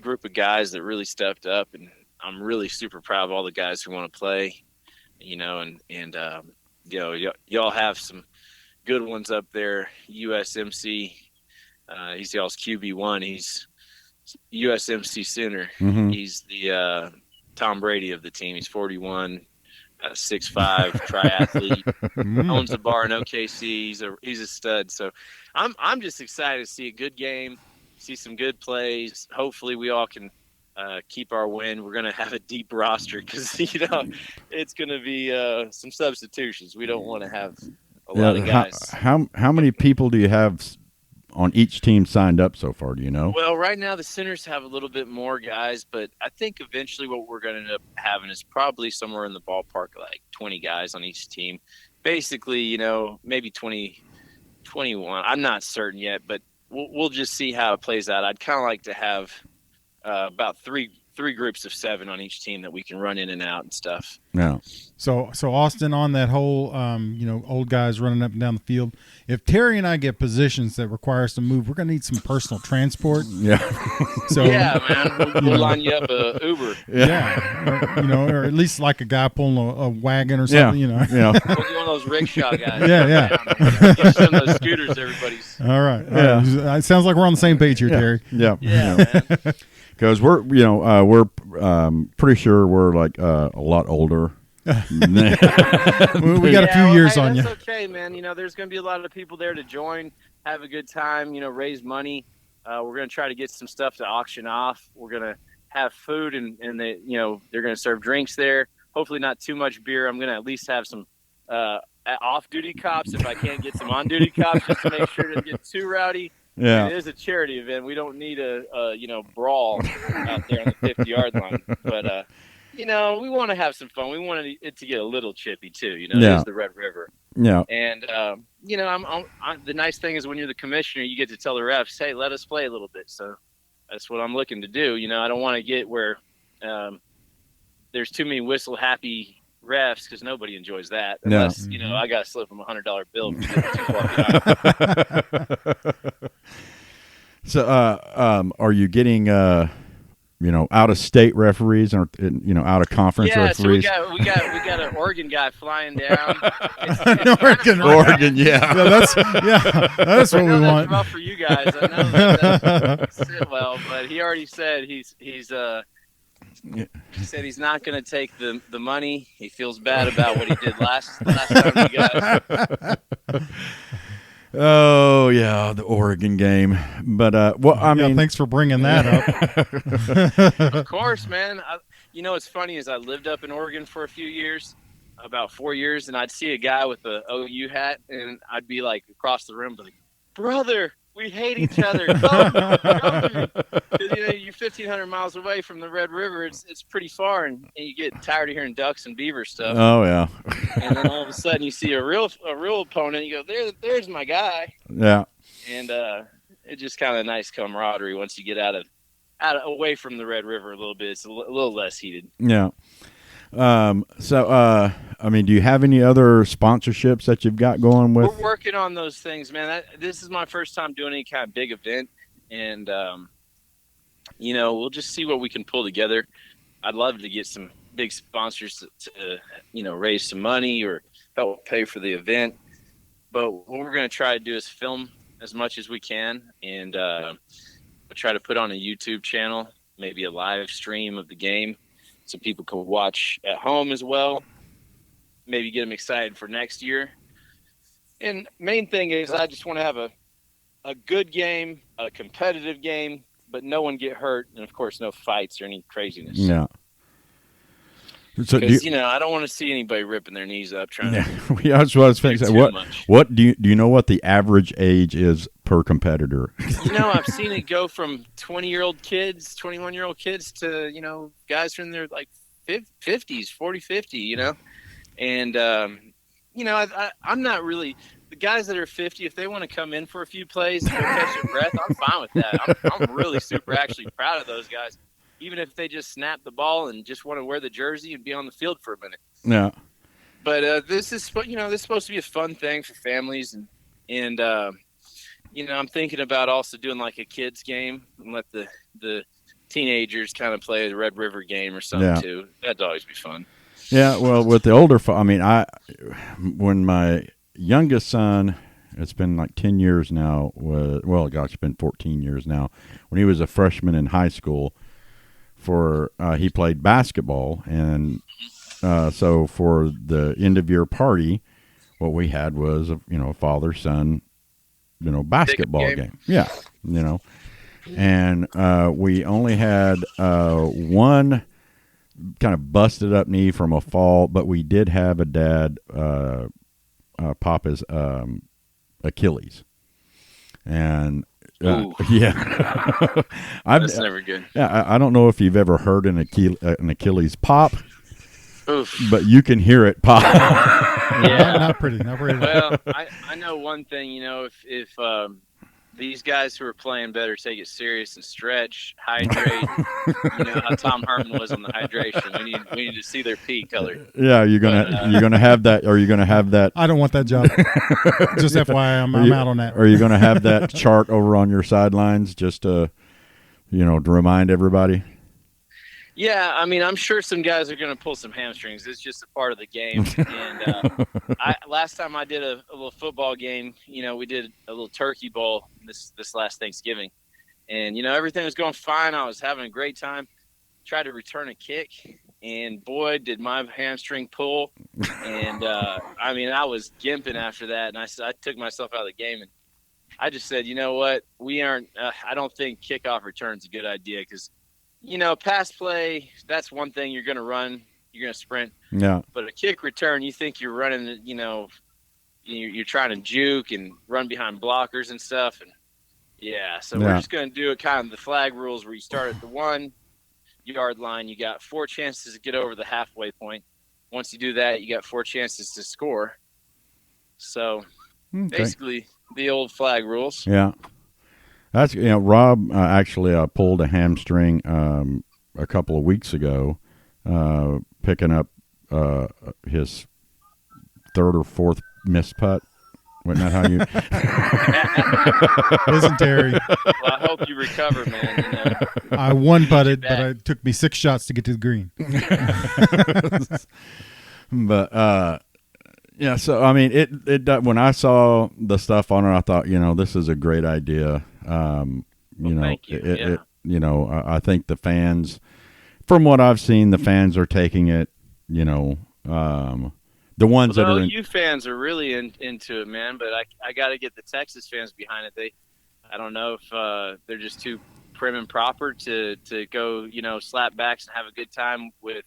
group of guys that really stepped up, and I'm really super proud of all the guys who want to play, and y'all have some good ones up there. USMC, he's y'all's QB1. He's USMC center. Mm-hmm. He's the Tom Brady of the team. He's 41, 6'5", triathlete. Owns a bar in OKC. He's a stud. So I'm just excited to see a good game, see some good plays. Hopefully we all can keep our win. We're going to have a deep roster because it's going to be some substitutions. We don't want to have a lot of guys. How many people do you have on each team signed up so far? Do you know? Well, right now the centers have a little bit more guys, but I think eventually what we're going to end up having is probably somewhere in the ballpark like 20 guys on each team. Basically, maybe 20, 21. I'm not certain yet, but we'll just see how it plays out. I'd kind of like to have about three groups of 7 on each team that we can run in and out and stuff. Yeah. So Austin, on that whole, old guys running up and down the field, if Terry and I get positions that require us to move, we're going to need some personal transport. Yeah. So yeah, man, we'll line you up a Uber. Yeah. Or at least like a guy pulling a wagon or something. Yeah. We'll be one of those rickshaw guys. Yeah. Get some of those scooters everybody's. All right. Yeah. It sounds like we're on the same page here, Terry. Yeah. Yeah, man. Because we're pretty sure we're like a lot older. We got a few years on you. That's okay, man. There's going to be a lot of people there to join, have a good time, raise money. We're going to try to get some stuff to auction off. We're going to have food and they're going to serve drinks there. Hopefully not too much beer. I'm going to at least have some off-duty cops if I can't get some on-duty cops just to make sure it doesn't get too rowdy. Yeah. It is a charity event. We don't need a brawl out there on the 50-yard line. But, we want to have some fun. We want it to get a little chippy, too. It is the Red River. Yeah. And, the nice thing is when you're the commissioner, you get to tell the refs, hey, let us play a little bit. So that's what I'm looking to do. I don't want to get where there's too many whistle-happy refs because nobody enjoys that unless I got to slip them $100 bill. So, are you getting out of state referees or out of conference referees? So we got an Oregon guy flying down. Oregon, yeah. That's what we want. That's rough for you guys. I know that doesn't sit well, but he already said he said he's not going to take the money. He feels bad about what he did last time we got. Oh yeah, the Oregon game. But thanks for bringing that up. Of course, man. What's funny is I lived up in Oregon for a few years, about 4 years, and I'd see a guy with the OU hat, and I'd be like across the room, like, brother, we hate each other. Come. You're 1,500 miles away from the Red River. It's pretty far, and you get tired of hearing ducks and beaver stuff. Oh yeah. And then all of a sudden you see a real opponent. You go, there's my guy. Yeah. And it's just kind of nice camaraderie once you get out of away from the Red River a little bit. It's a little less heated. Yeah. Do you have any other sponsorships that you've got going with? We're working on those things, man. This is my first time doing any kind of big event, and we'll just see what we can pull together. I'd love to get some big sponsors to raise some money or help pay for the event. But what we're going to try to do is film as much as we can, and we'll try to put on a YouTube channel, maybe a live stream of the game, so people can watch at home as well. Maybe get them excited for next year. And main thing is I just want to have a good game, a competitive game, but no one get hurt, and of course no fights or any craziness. Yeah. So I don't want to see anybody ripping their knees up trying to. Yeah, that's what I was thinking. What do you know? What the average age is per competitor? I've seen it go from 20-year-old kids, 21-year-old kids to guys from their like 50s, 40, 50. And I'm not really the guys that are 50. If they want to come in for a few plays and catch their breath, I'm fine with that. I'm really super actually proud of those guys. Even if they just snap the ball and just want to wear the jersey and be on the field for a minute. Yeah. But this is supposed to be a fun thing for families, and I'm thinking about also doing like a kids game and let the teenagers kind of play the Red River game or something too. That'd always be fun. Yeah, well, with the older, when my youngest son, it's been like 10 years now. It's been 14 years now. When he was a freshman in high school, he played basketball, and so for the end of year party, what we had was a father son, basketball game. Yeah, and we only had one kind of busted up knee from a fall, but we did have a dad pop his Achilles, and yeah, that's never good. Yeah, I don't know if you've ever heard an Achilles pop, Oof. but you can hear it pop. Yeah, not pretty. Well, I know one thing. If these guys who are playing better take it serious and stretch, hydrate. You know how Tom Herman was on the hydration. We need to see their pee color. Yeah, you're gonna have that, or you're gonna have that. I don't want that job. Just FYI, I'm out on that. Are you gonna have that chart over on your sidelines just to remind everybody? Yeah, I mean, I'm sure some guys are going to pull some hamstrings. It's just a part of the game. And last time I did a little football game, we did a little turkey bowl this last Thanksgiving. And, everything was going fine. I was having a great time. Tried to return a kick, and boy, did my hamstring pull. And, I was gimping after that. And I took myself out of the game. And I just said, you know what? I don't think kickoff return's a good idea because pass play, that's one thing. You're going to run, you're going to sprint. Yeah. But a kick return, you think you're running, you're trying to juke and run behind blockers and stuff. And we're just going to do it kind of the flag rules where you start at the 1 yard line. You got 4 chances to get over the halfway point. Once you do that, you got 4 chances to score. So basically the old flag rules. Yeah. That's Rob actually pulled a hamstring a couple of weeks ago, picking up his 3rd or 4th missed putt. Wasn't that how you? Listen, Terry. Well, I hope you recover, man. I one putted, but it took me 6 shots to get to the green. But yeah, so I mean, it when I saw the stuff on it, I thought, this is a great idea. Thank you. I think the fans, from what I've seen, the fans are taking it. The ones that are you fans are really into it, man. But I got to get the Texas fans behind it. I don't know if they're just too prim and proper to go, slap backs and have a good time with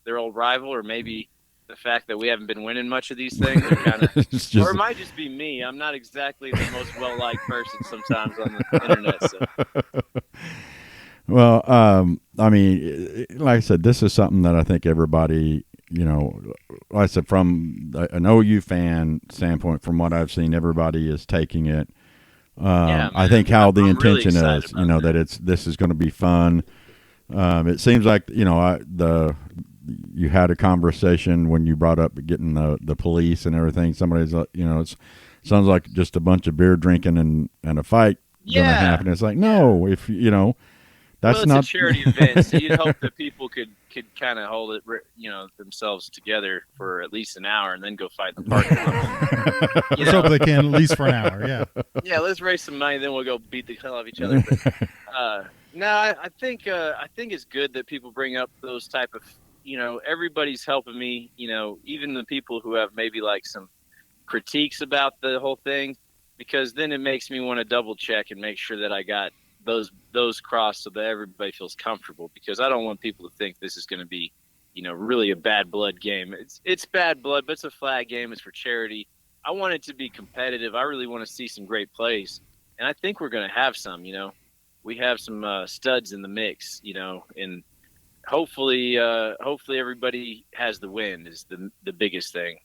their old rival, or maybe the fact that we haven't been winning much of these things, or it might just be me. I'm not exactly the most well-liked person sometimes on the internet. So. Well, I mean, like I said, this is something that I think everybody, like I said, from an OU fan standpoint, from what I've seen, everybody is taking it. I think how the intention really is, that this is going to be fun. It seems like, you had a conversation when you brought up getting the police and everything. Somebody's, it sounds like just a bunch of beer drinking and a fight going to happen. It's like, no, if that's it's a charity event, so you'd hope that people could kind of hold it, themselves together for at least an hour and then go fight in the parking lot. Let's hope they can at least for an hour. Yeah. Yeah. Let's raise some money, then we'll go beat the hell out of each other. But, no, I think it's good that people bring up those type of. Everybody's helping me, even the people who have maybe like some critiques about the whole thing, because then it makes me want to double check and make sure that I got those crossed so that everybody feels comfortable, because I don't want people to think this is going to be, really a bad blood game. It's bad blood, but it's a flag game. It's for charity. I want it to be competitive. I really want to see some great plays. And I think we're going to have some, we have some studs in the mix, and hopefully everybody has the win is the biggest thing.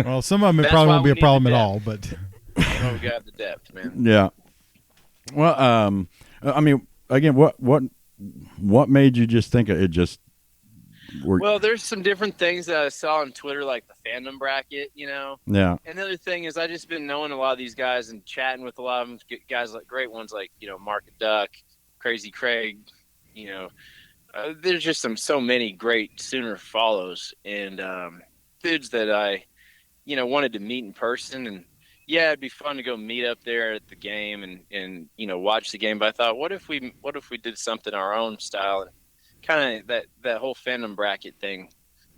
Well, some of them probably won't be a problem at all, but we got the depth, man. Yeah. Well, I mean, again, what made you just think it just? Well, there's some different things that I saw on Twitter, like the fandom bracket, Yeah. And the other thing is, I just been knowing a lot of these guys and chatting with a lot of them, guys like great ones like Mark and Duck, Crazy Craig, there's just so many great Sooner follows and dudes that I wanted to meet in person. And yeah, it'd be fun to go meet up there at the game and watch the game. But I thought, what if we did something our own style, and kind of that whole fandom bracket thing.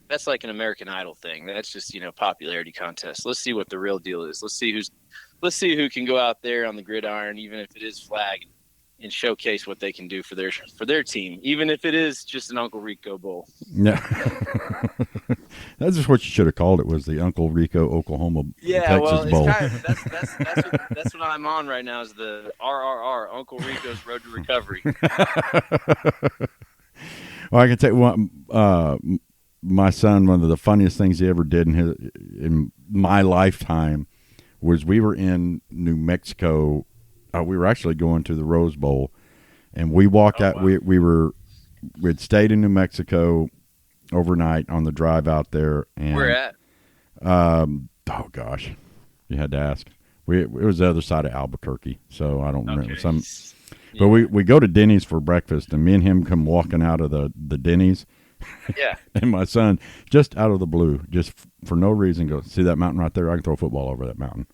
That's like an American Idol thing. That's just popularity contest. Let's see what the real deal is. Let's see who can go out there on the gridiron, even if it is flag, and showcase what they can do for their team, even if it is just an Uncle Rico Bowl. Yeah. That's just what you should have called it, was the Uncle Rico Oklahoma Texas Bowl. That's what I'm on right now, is the RRR, Uncle Rico's Road to Recovery. Well, I can tell you one, my son, one of the funniest things he ever did in my lifetime was, we were in New Mexico. We were actually going to the Rose Bowl, and we walked out. Wow. We'd stayed in New Mexico overnight on the drive out there. And where at? Oh gosh, you had to ask. It was the other side of Albuquerque, so I don't remember some. But we go to Denny's for breakfast, and me and him come walking out of the Denny's. Yeah. And my son, just out of the blue, just for no reason, goes, "See that mountain right there? I can throw a football over that mountain."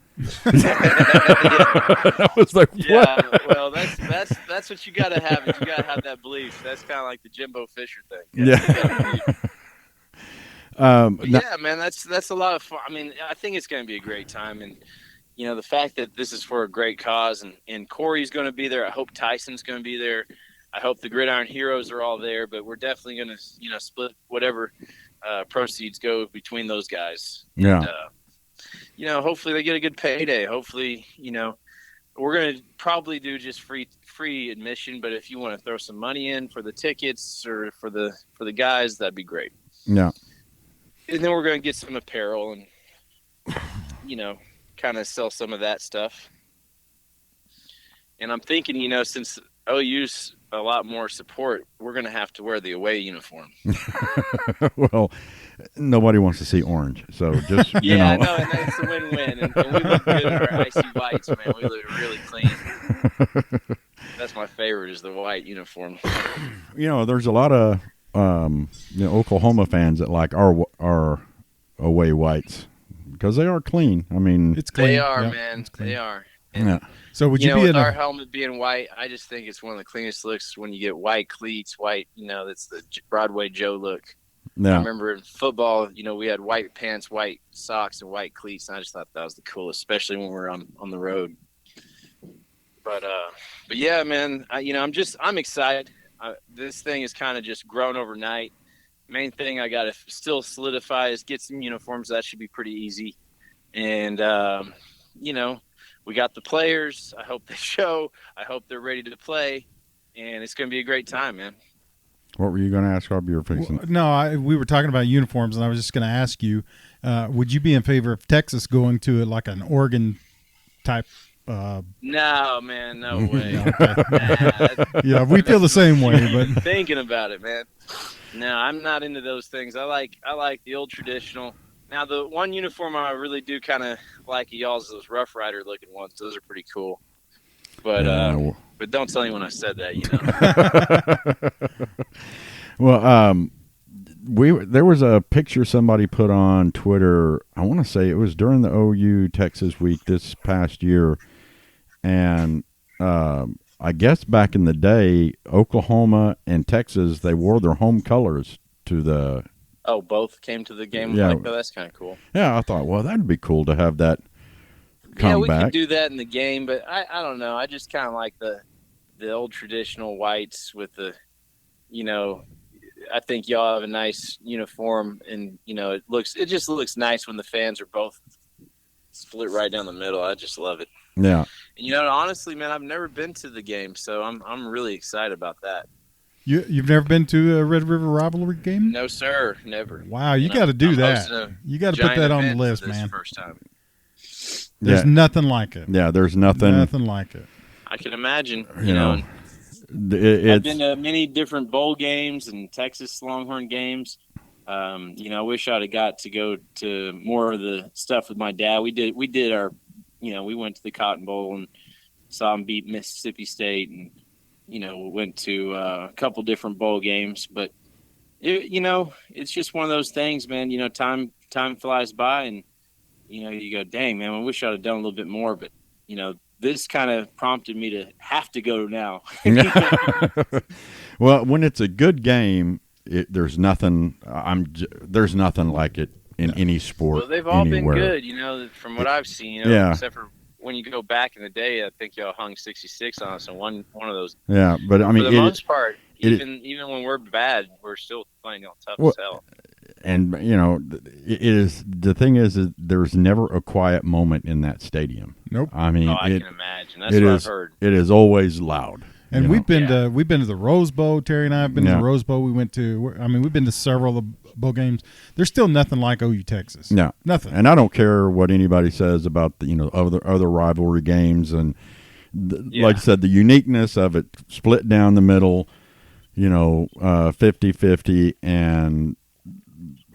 I was like, what? Yeah, well, that's what you got to have. You got to have that belief. That's kind of like the Jimbo Fisher thing. Yeah, man, that's a lot of fun. I mean, I think it's going to be a great time, and the fact that this is for a great cause, and Corey's going to be there. I hope Tyson's going to be there. I hope the Gridiron Heroes are all there, but we're definitely going to split whatever proceeds go between those guys. Yeah. And, hopefully they get a good payday. Hopefully, we're going to probably do just free admission, but if you want to throw some money in for the tickets or for the guys, that'd be great. Yeah. And then we're going to get some apparel and, kind of sell some of that stuff. And I'm thinking, since OU's a lot more support, we're going to have to wear the away uniform. Well, nobody wants to see orange, so just I know, and it's a win-win. And we look good in our icy whites, man. We look really clean. That's my favorite, is the white uniform. There's a lot of Oklahoma fans that like our away whites because they are clean. I mean, it's clean. They are, man. They are. And, yeah. So would you be with in our helmet being white? I just think it's one of the cleanest looks when you get white cleats, white. That's the Broadway Joe look. Yeah. I remember in football, we had white pants, white socks, and white cleats, and I just thought that was the coolest, especially when we're on the road. But yeah, man, I'm excited. This thing has kind of just grown overnight. Main thing I got to still solidify is get some uniforms. That should be pretty easy. And we got the players. I hope they show. I hope they're ready to play, and it's going to be a great time, man. What were you going to ask, Rob? You were fixing. No, we were talking about uniforms, and I was just going to ask you, would you be in favor of Texas going to like an Oregon type? No, man, no way. Yeah, we feel the same way. But thinking about it, man. No, I'm not into those things. I like the old traditional. Now, the one uniform I really do kind of like y'all's, those Rough Rider looking ones. Those are pretty cool. But don't tell anyone I said that, Well, there was a picture somebody put on Twitter. I want to say it was during the OU Texas week this past year, and I guess back in the day, Oklahoma and Texas, they wore their home colors to the. Oh, both came to the game. Yeah, that's kind of cool. Yeah, I thought, well, that'd be cool to have that. We could do that in the game, but I don't know. I just kind of like the old traditional whites with the, I think y'all have a nice uniform, and it just looks nice when the fans are both split right down the middle. I just love it. Yeah. And honestly, man, I've never been to the game, so I'm really excited about that. You've never been to a Red River Rivalry game? No, sir, never. Wow, you got to do that. You got to put that on the list, man. First time. There's nothing like it. Yeah, there's nothing like it. I can imagine. I've been to many different bowl games and Texas Longhorn games. I wish I'd have got to go to more of the stuff with my dad. We did our, we went to the Cotton Bowl and saw him beat Mississippi State, and went to a couple different bowl games, but it's just one of those things, man. Time flies by, and you go, dang, man, I wish I'd have done a little bit more, but this kind of prompted me to have to go now. Well, when it's a good game, there's nothing. There's nothing like it in any sport. Well, they've all anywhere. been good, from what I've seen. Yeah. Except for when you go back in the day, I think y'all hung 66 on us, and one of those. Yeah, but I mean, for the most part, even when we're bad, we're still playing y'all tough as hell. And it is the thing is there's never a quiet moment in that stadium. Nope. I mean, I can imagine. That's what I've heard. It is always loud. And we've been to the Rose Bowl. Terry and I have been to the Rose Bowl. We've been to several of the bowl games. There's still nothing like OU Texas. No, nothing. And I don't care what anybody says about the other rivalry games and like I said, the uniqueness of it split down the middle. 50-50 and.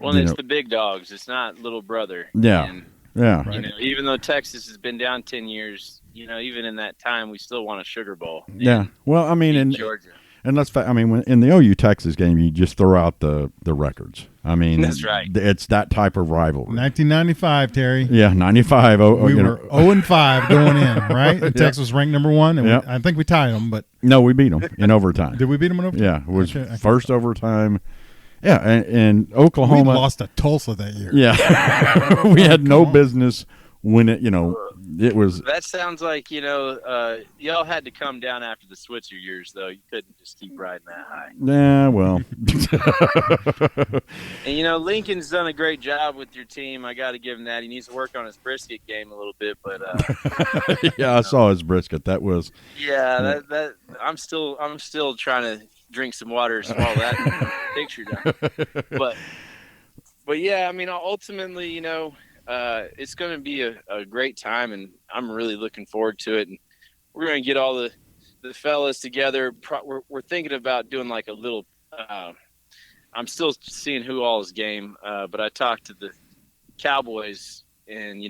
Well, it's the big dogs. It's not little brother. Yeah. And, right. Even though Texas has been down 10 years, even in that time, we still won a Sugar Bowl. Yeah. Well, I mean, in Georgia. And when in the OU Texas game, you just throw out the records. I mean, that's right. It's that type of rivalry. 1995, Terry. Yeah, 95. We were 0-5 going in, right? And Texas was ranked number 1, and I think we tied them. But no, we beat them in overtime. Did we beat them in overtime? Yeah, it was first overtime. Yeah, and Oklahoma. We lost to Tulsa that year. Yeah, we had no business when it was. That sounds like y'all had to come down after the Switzer years, though. You couldn't just keep riding that high. Yeah, well. And Lincoln's done a great job with your team. I got to give him that. He needs to work on his brisket game a little bit, but. Yeah, I saw his brisket. That was. Yeah, that I'm still trying to drink some water, swallow that picture down. But yeah, I mean, ultimately, it's going to be a great time, and I'm really looking forward to it. And we're going to get all the fellas together. We're thinking about doing like a little. I'm still seeing who all is game, but I talked to the Cowboys, and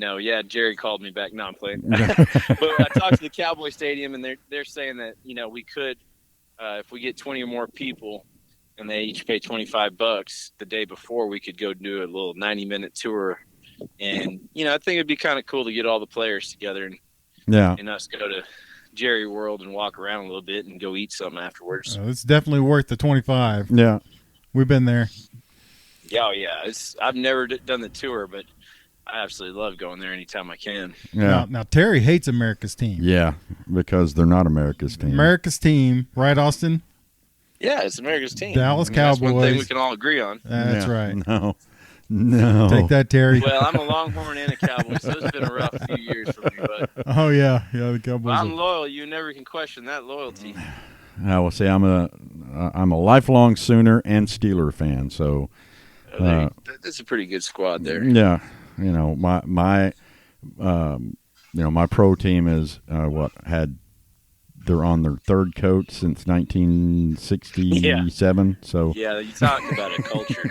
Jerry called me back. No, I'm playing. But I talked to the Cowboy Stadium, and they're saying that we could. If we get 20 or more people and they each pay $25 the day before, we could go do a little 90-minute tour. And, I think it'd be kind of cool to get all the players together and us go to Jerry World and walk around a little bit and go eat something afterwards. It's definitely worth the 25. Yeah. We've been there. Yeah, I've never done the tour, but I absolutely love going there anytime I can. Yeah. Now Terry hates America's team. Yeah, because they're not America's team. America's team, right, Austin? Yeah, it's America's team. Dallas Cowboys. That's one thing we can all agree on. That's right. No. Take that, Terry. Well, I'm a Longhorn and a Cowboy, so it's been a rough few years for me. But oh yeah, the Cowboys. Well, I'm loyal. You never can question that loyalty. I will say I'm a lifelong Sooner and Steeler fan. So that's a pretty good squad there. Yeah. My pro team is they're on their third coach since 1967. Yeah. So you talked about a culture,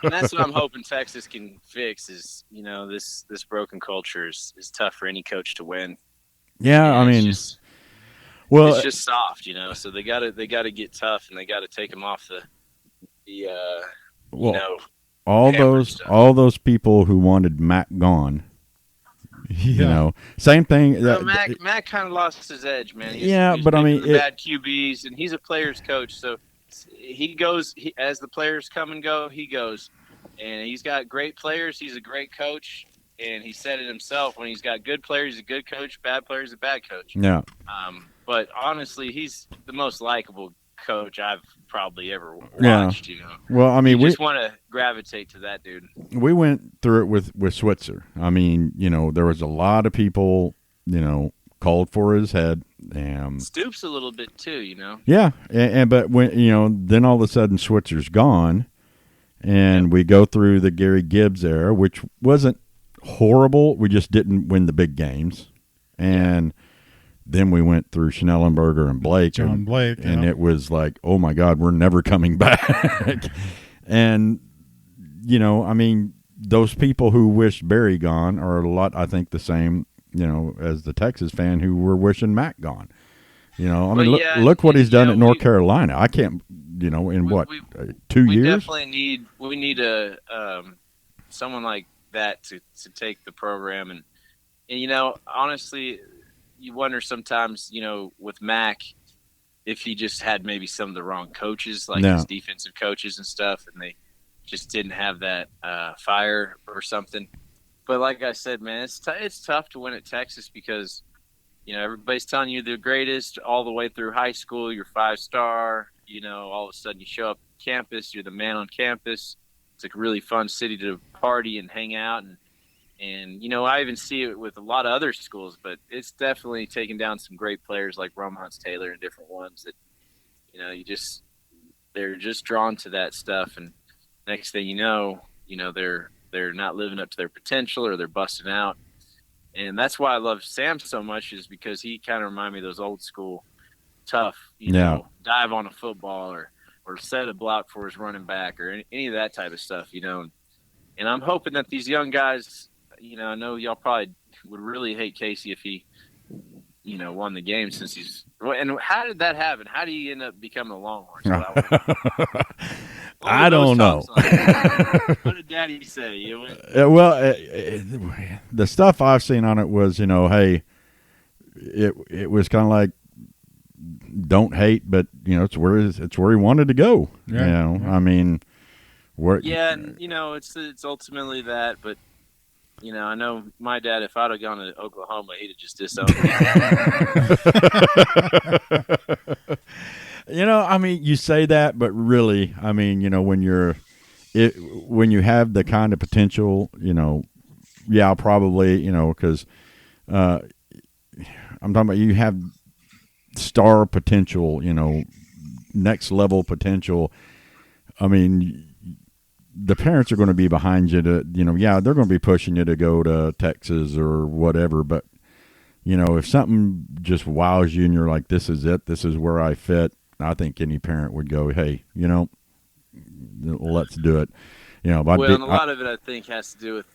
and that's what I'm hoping Texas can fix. Is this broken culture is tough for any coach to win. Yeah, I mean, it's just soft, So they got to get tough, and they got to take them off all those people who wanted Mac gone. Same thing. Mac kind of lost his edge, man. He's bad QBs, and he's a player's coach, so he goes as the players come and go. He goes, and he's got great players. He's a great coach, and he said it himself. When he's got good players, he's a good coach. Bad players, he's a bad coach. Yeah. But honestly, he's the most likable coach I've probably ever watched. Well, I mean, we just want to gravitate to that dude. We went through it with Switzer. I mean, there was a lot of people, called for his head. Stoops a little bit too, Yeah, but when then all of a sudden Switzer's gone, and we go through the Gary Gibbs era, which wasn't horrible. We just didn't win the big games, and. Then we went through Schnellenberger and Blake. John Blake. And it was like, oh, my God, we're never coming back. And, I mean, those people who wish Barry gone are a lot, I think, the same, as the Texas fan who were wishing Mac gone. You know, I mean, look what he's done at North Carolina. I can't, in 2 years? Definitely need a someone like that to take the program, and honestly, you wonder sometimes, with Mac, if he just had maybe some of the wrong coaches, like his defensive coaches and stuff, and they just didn't have that fire or something. But like I said, man, it's tough to win at Texas because everybody's telling you they're greatest all the way through high school. You're 5-star. All of a sudden you show up on campus. You're the man on campus. It's a really fun city to party and hang out. And I even see it with a lot of other schools, but it's definitely taken down some great players like Romance Taylor and different ones that, they're just drawn to that stuff. And next thing you know, they're not living up to their potential or they're busting out. And that's why I love Sam so much, is because he kind of reminds me of those old school tough, dive on a football or set a block for his running back or any of that type of stuff, And I'm hoping that these young guys, I know y'all probably would really hate Casey if he, won the game since he's – and how did that happen? How do you end up becoming a Longhorn? I don't know. What did Daddy say? The stuff I've seen on it was, hey, it was kind of like, don't hate, but it's where he wanted to go. Yeah. I mean, and it's ultimately that, but. I know my dad, if I'd have gone to Oklahoma, he'd have just disowned me. I mean, you say that, but really, I mean, when you have the kind of potential, probably, because I'm talking about you have star potential, next level potential. I mean, the parents are going to be behind you to, they're going to be pushing you to go to Texas or whatever. But, if something just wows you and you're like, this is it, this is where I fit, I think any parent would go, hey, let's do it. And a lot of it, I think, has to do with,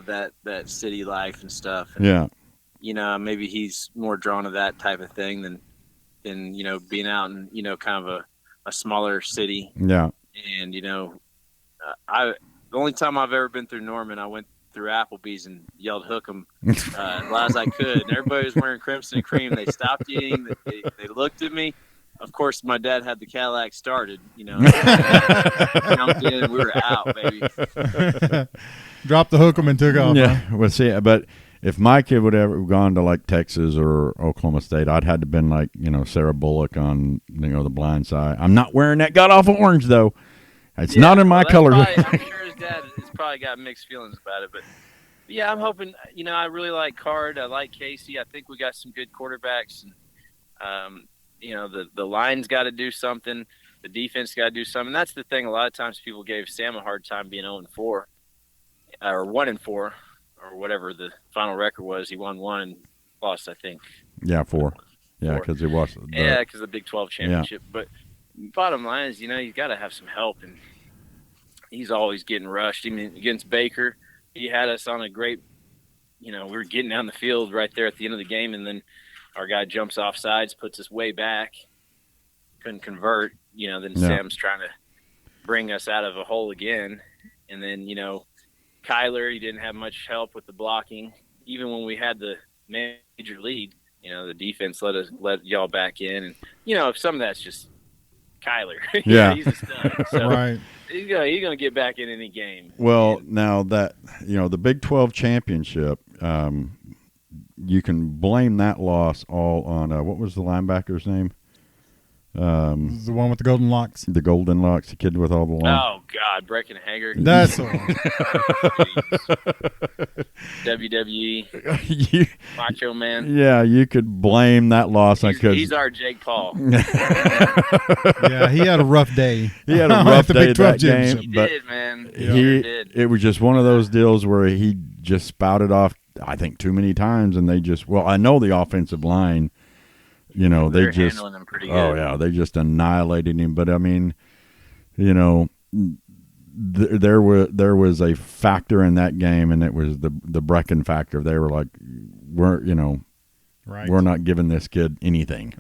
that city life and stuff. And, maybe he's more drawn to that type of thing than being out in, kind of a smaller city. Yeah. And, the only time I've ever been through Norman, I went through Applebee's and yelled "hook 'em" as loud as I could. And everybody was wearing crimson and cream. They stopped eating. They looked at me. Of course, my dad had the Cadillac started. Jumped in. We were out, baby. Dropped the hook 'em and took off. Yeah, huh? well, see, but if my kid would ever gone to like Texas or Oklahoma State, I'd had to been like Sarah Bullock on The Blind Side. I'm not wearing that god awful orange though. It's not in my color. I'm sure his dad has probably got mixed feelings about it. But, yeah, I'm hoping – I really like Card. I like Casey. I think we got some good quarterbacks. And, the line's got to do something. The defense got to do something. That's the thing. A lot of times people gave Sam a hard time being 0-4 or 1-4 or whatever the final record was. He won 1 and lost, I think. Yeah, 4. Yeah, because he lost. Because of the Big 12 championship. Yeah. But – bottom line is, you got to have some help, and he's always getting rushed. I mean, against Baker, he had us on a great, we were getting down the field right there at the end of the game, and then our guy jumps off sides, puts us way back, couldn't convert. Then Sam's trying to bring us out of a hole again, and then Kyler, he didn't have much help with the blocking, even when we had the major lead. The defense let y'all back in, and if some of that's just Kyler. Yeah. He's a stud. So right. He's going to get back in any game. Well, now that, the Big 12 championship, you can blame that loss all on, what was the linebacker's name? The one with the golden locks. The golden locks, the kid with all the locks. Oh, God, Breckenhager. That's the one. WWE. Macho Man. Yeah, you could blame that loss. He's our Jake Paul. Yeah, he had a rough day. He had a rough day that game. He did, man. It was just one of those deals where he just spouted off, I think, too many times, and they just, I know the offensive line, they just handling him pretty good. Oh yeah, they just annihilated him. But I mean, there was a factor in that game, and it was the Brecken factor. They were like, Right. We're not giving this kid anything.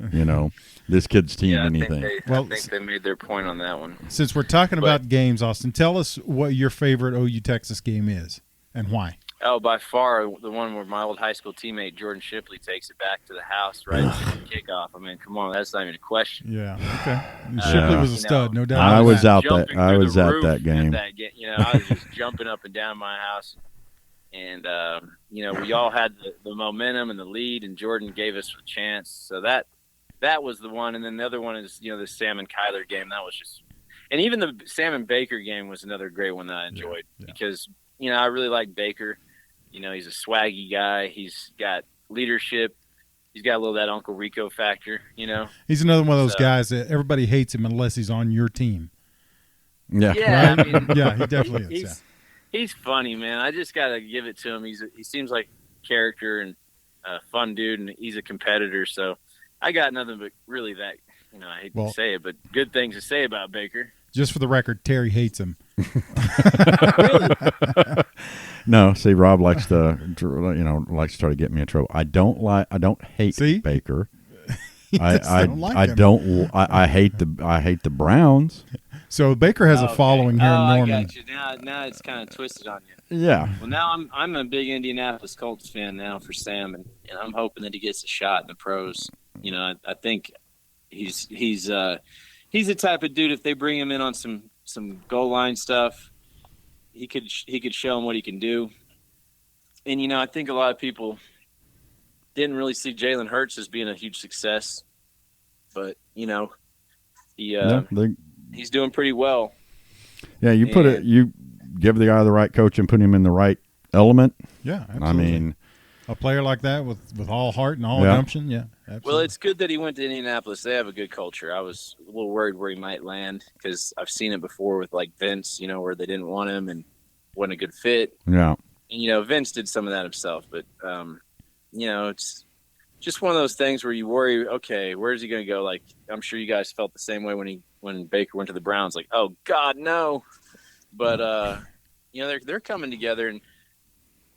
This kid's team anything. I think they made their point on that one. Since we're talking about games, Austin, tell us what your favorite OU Texas game is and why. Oh, by far the one where my old high school teammate Jordan Shipley takes it back to the house right at the kickoff. I mean, come on, that's not even a question. Yeah. Okay. Shipley was a stud, no doubt. I was out that. I was at that game. I was just jumping up and down my house, and we all had the momentum and the lead, and Jordan gave us a chance. So that was the one, and then the other one is the Sam and Kyler game. That was just, and even the Sam and Baker game was another great one that I enjoyed because I really like Baker. He's a swaggy guy. He's got leadership. He's got a little of that Uncle Rico factor, He's another one of those guys that everybody hates him unless he's on your team. Yeah. Yeah, right? I mean, yeah, he definitely is. He's funny, man. I just got to give it to him. He seems like a character and a fun dude, and he's a competitor. So I got nothing but really that, I hate to say it, but good things to say about Baker. Just for the record, Terry hates him. Really? No, see, Rob likes to try to get me in trouble. I don't hate Baker. I hate the Browns. So Baker has a following here in Norman. I got you. Now it's kind of twisted on you. Yeah. Well, now I'm a big Indianapolis Colts fan now for Sam, and I'm hoping that he gets a shot in the pros. I think he's the type of dude, if they bring him in on some goal line stuff, he could show him what he can do. And I think a lot of people didn't really see Jalen Hurts as being a huge success, but he's doing pretty well. Yeah, you give the guy the right coach and put him in the right element. Yeah, absolutely. I mean, a player like that with all heart and all gumption, yeah, absolutely. Well, it's good that he went to Indianapolis. They have a good culture. I was a little worried where he might land because I've seen it before with like Vince, where they didn't want him and wasn't a good fit. Yeah. And, Vince did some of that himself, but, it's just one of those things where you worry, okay, where's he going to go? Like, I'm sure you guys felt the same way when Baker went to the Browns, like, oh God, no. But, they're coming together, and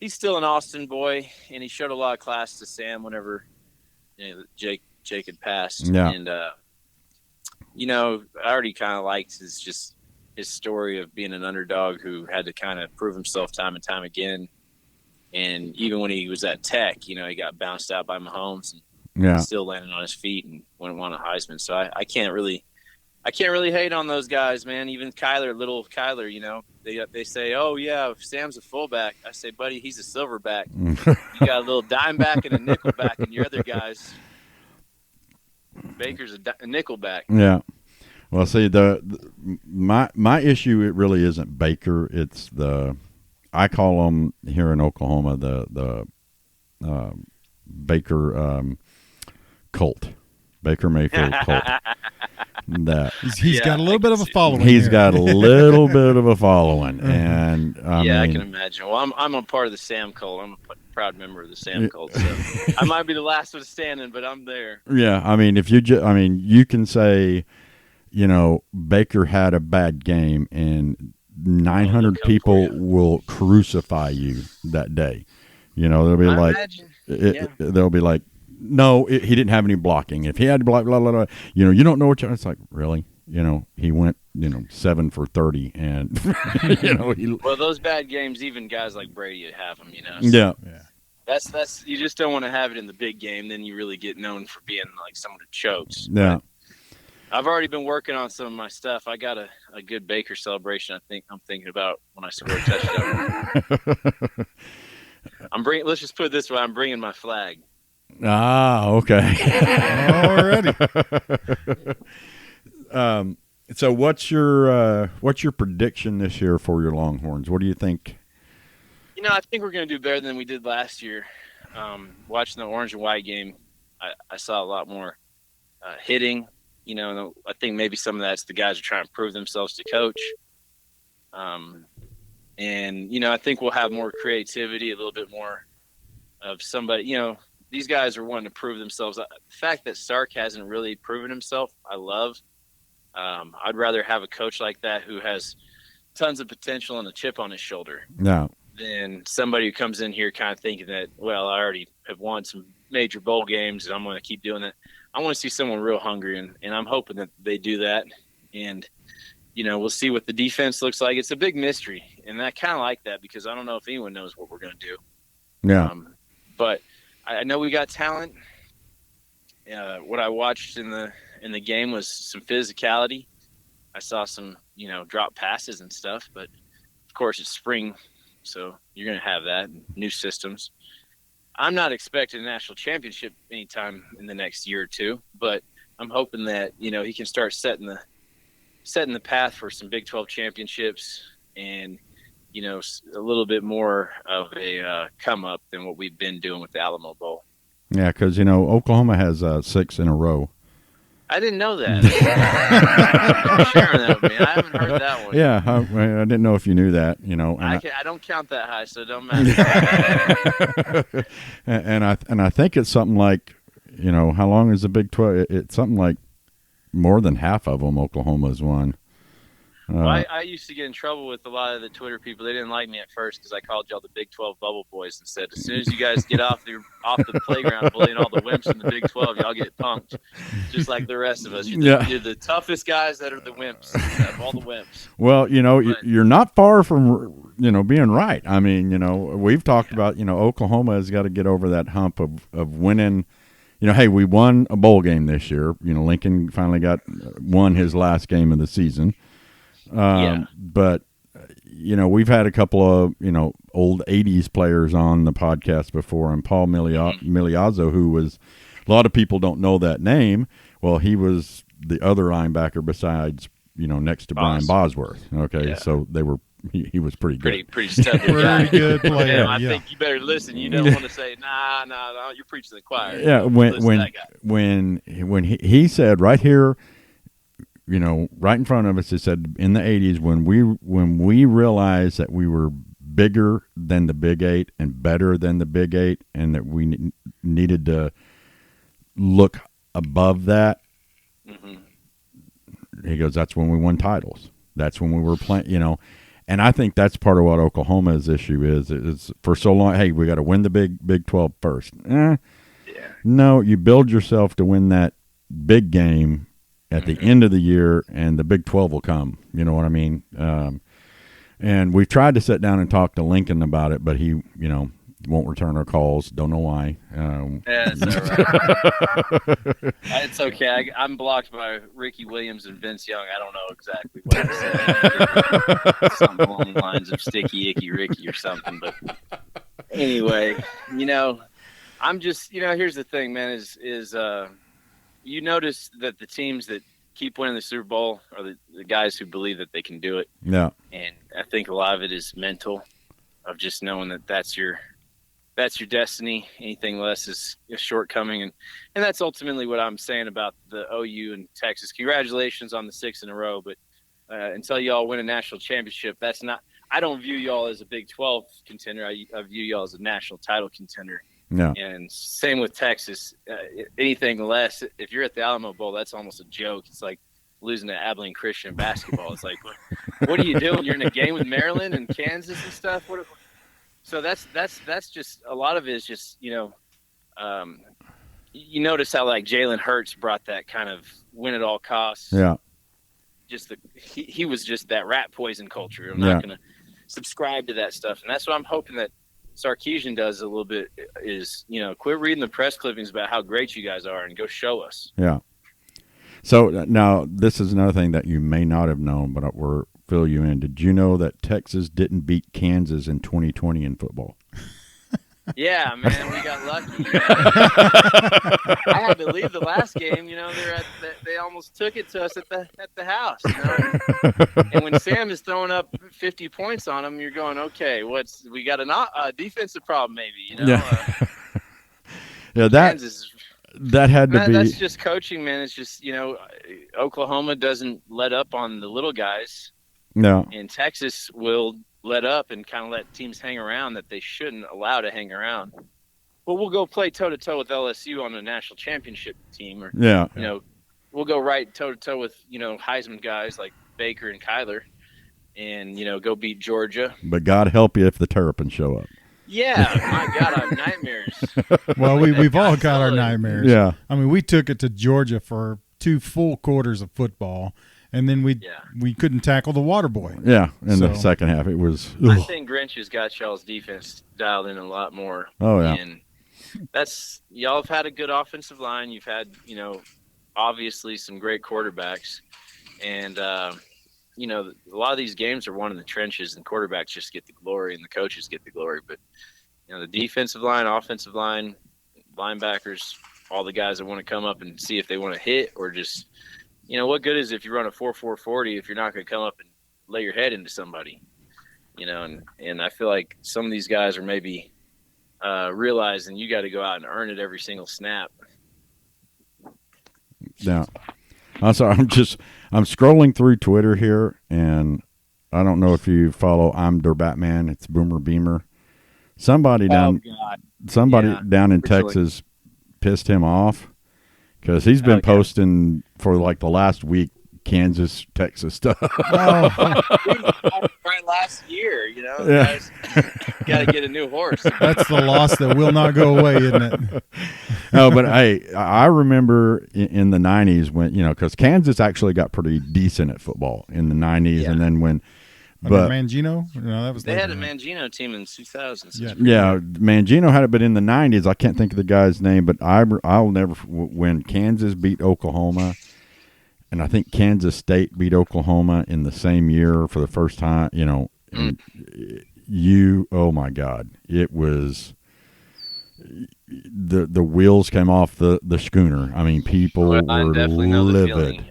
he's still an Austin boy, and he showed a lot of class to Sam whenever Jake had passed. Yeah. And I already kind of liked his story of being an underdog who had to kind of prove himself time and time again. And even when he was at Tech, he got bounced out by Mahomes and still landed on his feet and won a Heisman. So I can't really hate on those guys, man. Even little Kyler, they say, oh yeah, Sam's a fullback. I say, buddy, he's a silverback. You got a little dime back and a nickel back, and your other guys, Baker's a nickel back. Yeah. Well, see, my issue, it really isn't Baker. It's I call them here in Oklahoma the Baker cult, Baker Mayfield cult. He's got a little bit of a following. He's got a little bit of a following, and I can imagine. Well, I'm a part of the Sam cult. I'm a proud member of the Sam cult. So I might be the last one standing, but I'm there. Yeah, I mean, if you can say, Baker had a bad game, and 900 people will crucify you that day. They'll be they'll be like, no, he didn't have any blocking. If he had blah, blah, blah, blah, you don't know what it's like, really? He went, 7 for 30 and, Well, those bad games, even guys like Brady have them, So yeah. That's you just don't want to have it in the big game. Then you really get known for being like someone who chokes. Yeah. But I've already been working on some of my stuff. I got a good Baker celebration. I'm thinking about when I score a touchdown. Let's just put it this way. I'm bringing my flag. Ah, okay. Already. So what's your prediction this year for your Longhorns? What do you think? I think we're going to do better than we did last year. Watching the orange and white game, I saw a lot more hitting. I think maybe some of that's the guys are trying to prove themselves to coach. And I think we'll have more creativity, a little bit more of somebody, these guys are wanting to prove themselves. The fact that Stark hasn't really proven himself, I love. I'd rather have a coach like that who has tons of potential and a chip on his shoulder than somebody who comes in here kind of thinking that, well, I already have won some major bowl games, and I'm going to keep doing that. I want to see someone real hungry, and I'm hoping that they do that. And, we'll see what the defense looks like. It's a big mystery, and I kind of like that because I don't know if anyone knows what we're going to do. Yeah. But I know we got talent. What I watched in the game was some physicality. I saw some, drop passes and stuff, but of course it's spring, so you're going to have that, and new systems. I'm not expecting a national championship anytime in the next year or two, but I'm hoping that, he can start setting the path for some Big 12 championships and, a little bit more of a come up than what we've been doing with the Alamo Bowl. Yeah, because, Oklahoma has 6 in a row. I didn't know that. Sharing that with me. I haven't heard that one. Yeah, I didn't know if you knew that. And I don't count that high, so it don't matter. and I think it's something like, how long is the Big 12? It's something like more than half of them Oklahoma's won. Well, I used to get in trouble with a lot of the Twitter people. They didn't like me at first because I called y'all the Big 12 bubble boys and said, as soon as you guys get off the playground bullying all the wimps in the Big 12, y'all get punked, just like the rest of us. You're the toughest guys that are the wimps, of all the wimps. Well, you're not far from, being right. I mean, we've talked about, Oklahoma has got to get over that hump of winning. Hey, we won a bowl game this year. Lincoln finally won his last game of the season. But, we've had a couple of, old 80s players on the podcast before, and Paul Miliazzo, who was, a lot of people don't know that name. Well, he was the other linebacker besides, next to Brian Bosworth. Okay, so he was pretty good. Pretty stubborn guy. Pretty good player. I think you better listen. You don't want to say, nah, you're preaching to the choir. Yeah, when he said right here, right in front of us, it said in the 80s when we realized that we were bigger than the Big 8 and better than the Big 8 and that we needed to look above that. Mm-hmm. He goes, that's when we won titles. That's when we were playing, and I think that's part of what Oklahoma's issue is. It's for so long, hey, we got to win the Big 12 first. No, you build yourself to win that big game at the end of the year, and the Big 12 will come. You know what I mean? And we've tried to sit down and talk to Lincoln about it, but he, won't return our calls. Don't know why. It's all right. It's okay. I'm blocked by Ricky Williams and Vince Young. I don't know exactly what to say. Something along the lines of Sticky Icky Ricky or something. But anyway, I'm just, here's the thing, man, is you notice that the teams that keep winning the Super Bowl are the guys who believe that they can do it. Yeah. And I think a lot of it is mental, of just knowing that that's your destiny. Anything less is a shortcoming. And that's ultimately what I'm saying about the OU and Texas. Congratulations on the 6 in a row. But until y'all win a national championship, I don't view y'all as a Big 12 contender. I view y'all as a national title contender. Yeah. And same with Texas. Anything less, if you're at the Alamo Bowl, that's almost a joke. It's like losing to Abilene Christian basketball. It's like, what are you doing? You're in a game with Maryland and Kansas and stuff. So that's just a lot of it is just you notice how like Jalen Hurts brought that kind of win at all costs. Yeah. Just he was just that rat poison culture. I'm not going to subscribe to that stuff, and that's what I'm hoping that Sarkisian does a little bit is, quit reading the press clippings about how great you guys are and go show us. Yeah. So now this is another thing that you may not have known, but we'll fill you in. Did you know that Texas didn't beat Kansas in 2020 in football? Yeah, man, we got lucky. I had to leave the last game. They almost took it to us at the house. And when Sam is throwing up 50 points on them, you're going, okay, we got a defensive problem, maybe. Yeah, that had to be. That's just coaching, man. It's just Oklahoma doesn't let up on the little guys. No. And Texas will let up and kind of let teams hang around that they shouldn't allow to hang around. But we'll go play toe-to-toe with LSU on a national championship team. Or, we'll go right toe-to-toe with, Heisman guys like Baker and Kyler and, go beat Georgia. But God help you if the Terrapins show up. Yeah, my God, I have nightmares. Well, we've all got our nightmares. Yeah. I mean, we took it to Georgia for 2 full quarters of football, and then we couldn't tackle the water boy. Yeah, in the second half, it was. Ugh. I think Grinch has got y'all's defense dialed in a lot more. Oh, yeah. And y'all have had a good offensive line. You've had, obviously some great quarterbacks. And, a lot of these games are won in the trenches, and quarterbacks just get the glory and the coaches get the glory. But, the defensive line, offensive line, linebackers, all the guys that want to come up and see if they want to hit or just, what good is it if you run a 4.40 if you're not going to come up and lay your head into somebody, and I feel like some of these guys are maybe realizing you got to go out and earn it every single snap. Yeah. I'm sorry. I'm scrolling through Twitter here, and I don't know if you follow I'm Der Batman. It's Boomer Beamer. Somebody down in Texas pissed him off because he's been posting for like the last week Kansas, Texas stuff. Right last year, guys got to get a new horse. That's the loss that will not go away, isn't it? No, but I remember in the 90s when, because Kansas actually got pretty decent at football in the 90s, and then when Mangino? No, that was they had a Mangino team in 2000s. Yeah, Mangino had it, but in the 90s, I can't think of the guy's name, but I'll never when Kansas beat Oklahoma, and I think Kansas State beat Oklahoma in the same year for the first time. Oh my God, it was the wheels came off the schooner. I mean, people were livid.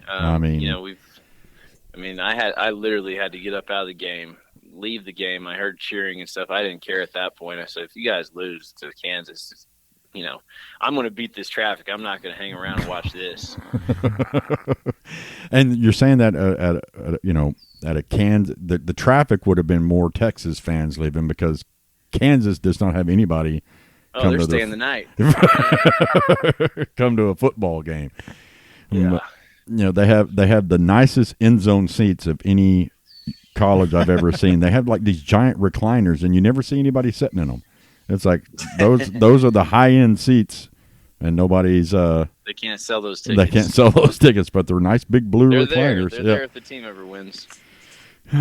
I literally had to get up out of the game, leave the game. I heard cheering and stuff. I didn't care at that point. I said, if you guys lose to Kansas, I'm going to beat this traffic. I'm not going to hang around and watch this. And you're saying that at a Kansas, the traffic would have been more Texas fans leaving because Kansas does not have anybody. Oh, they're staying the night. Come to a football game. Yeah. They have the nicest end zone seats of any college I've ever seen. They have like these giant recliners, and you never see anybody sitting in them. It's like those are the high end seats, and nobody's. They can't sell those tickets. They can't sell those tickets, but they're nice big blue recliners. They're there if the team ever wins.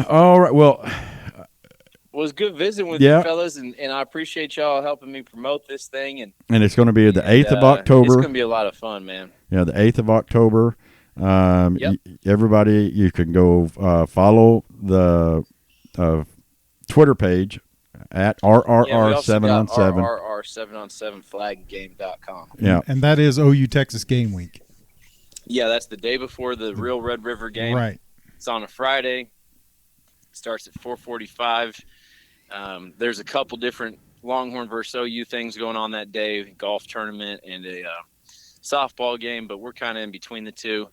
All right. Well, it was good visiting with you fellas, and I appreciate y'all helping me promote this thing. And it's going to be the 8th of October. It's going to be a lot of fun, man. Yeah, the 8th of October. Everybody, you can go follow the Twitter page at RRR7on7. RRR7on7flaggame.com. Yeah. And that is OU Texas Game Week. Yeah, that's the day before the real Red River game. Right. It's on a Friday. It starts at 4:45. There's a couple different Longhorn versus OU things going on that day, golf tournament and a softball game, but we're kind of in between the two.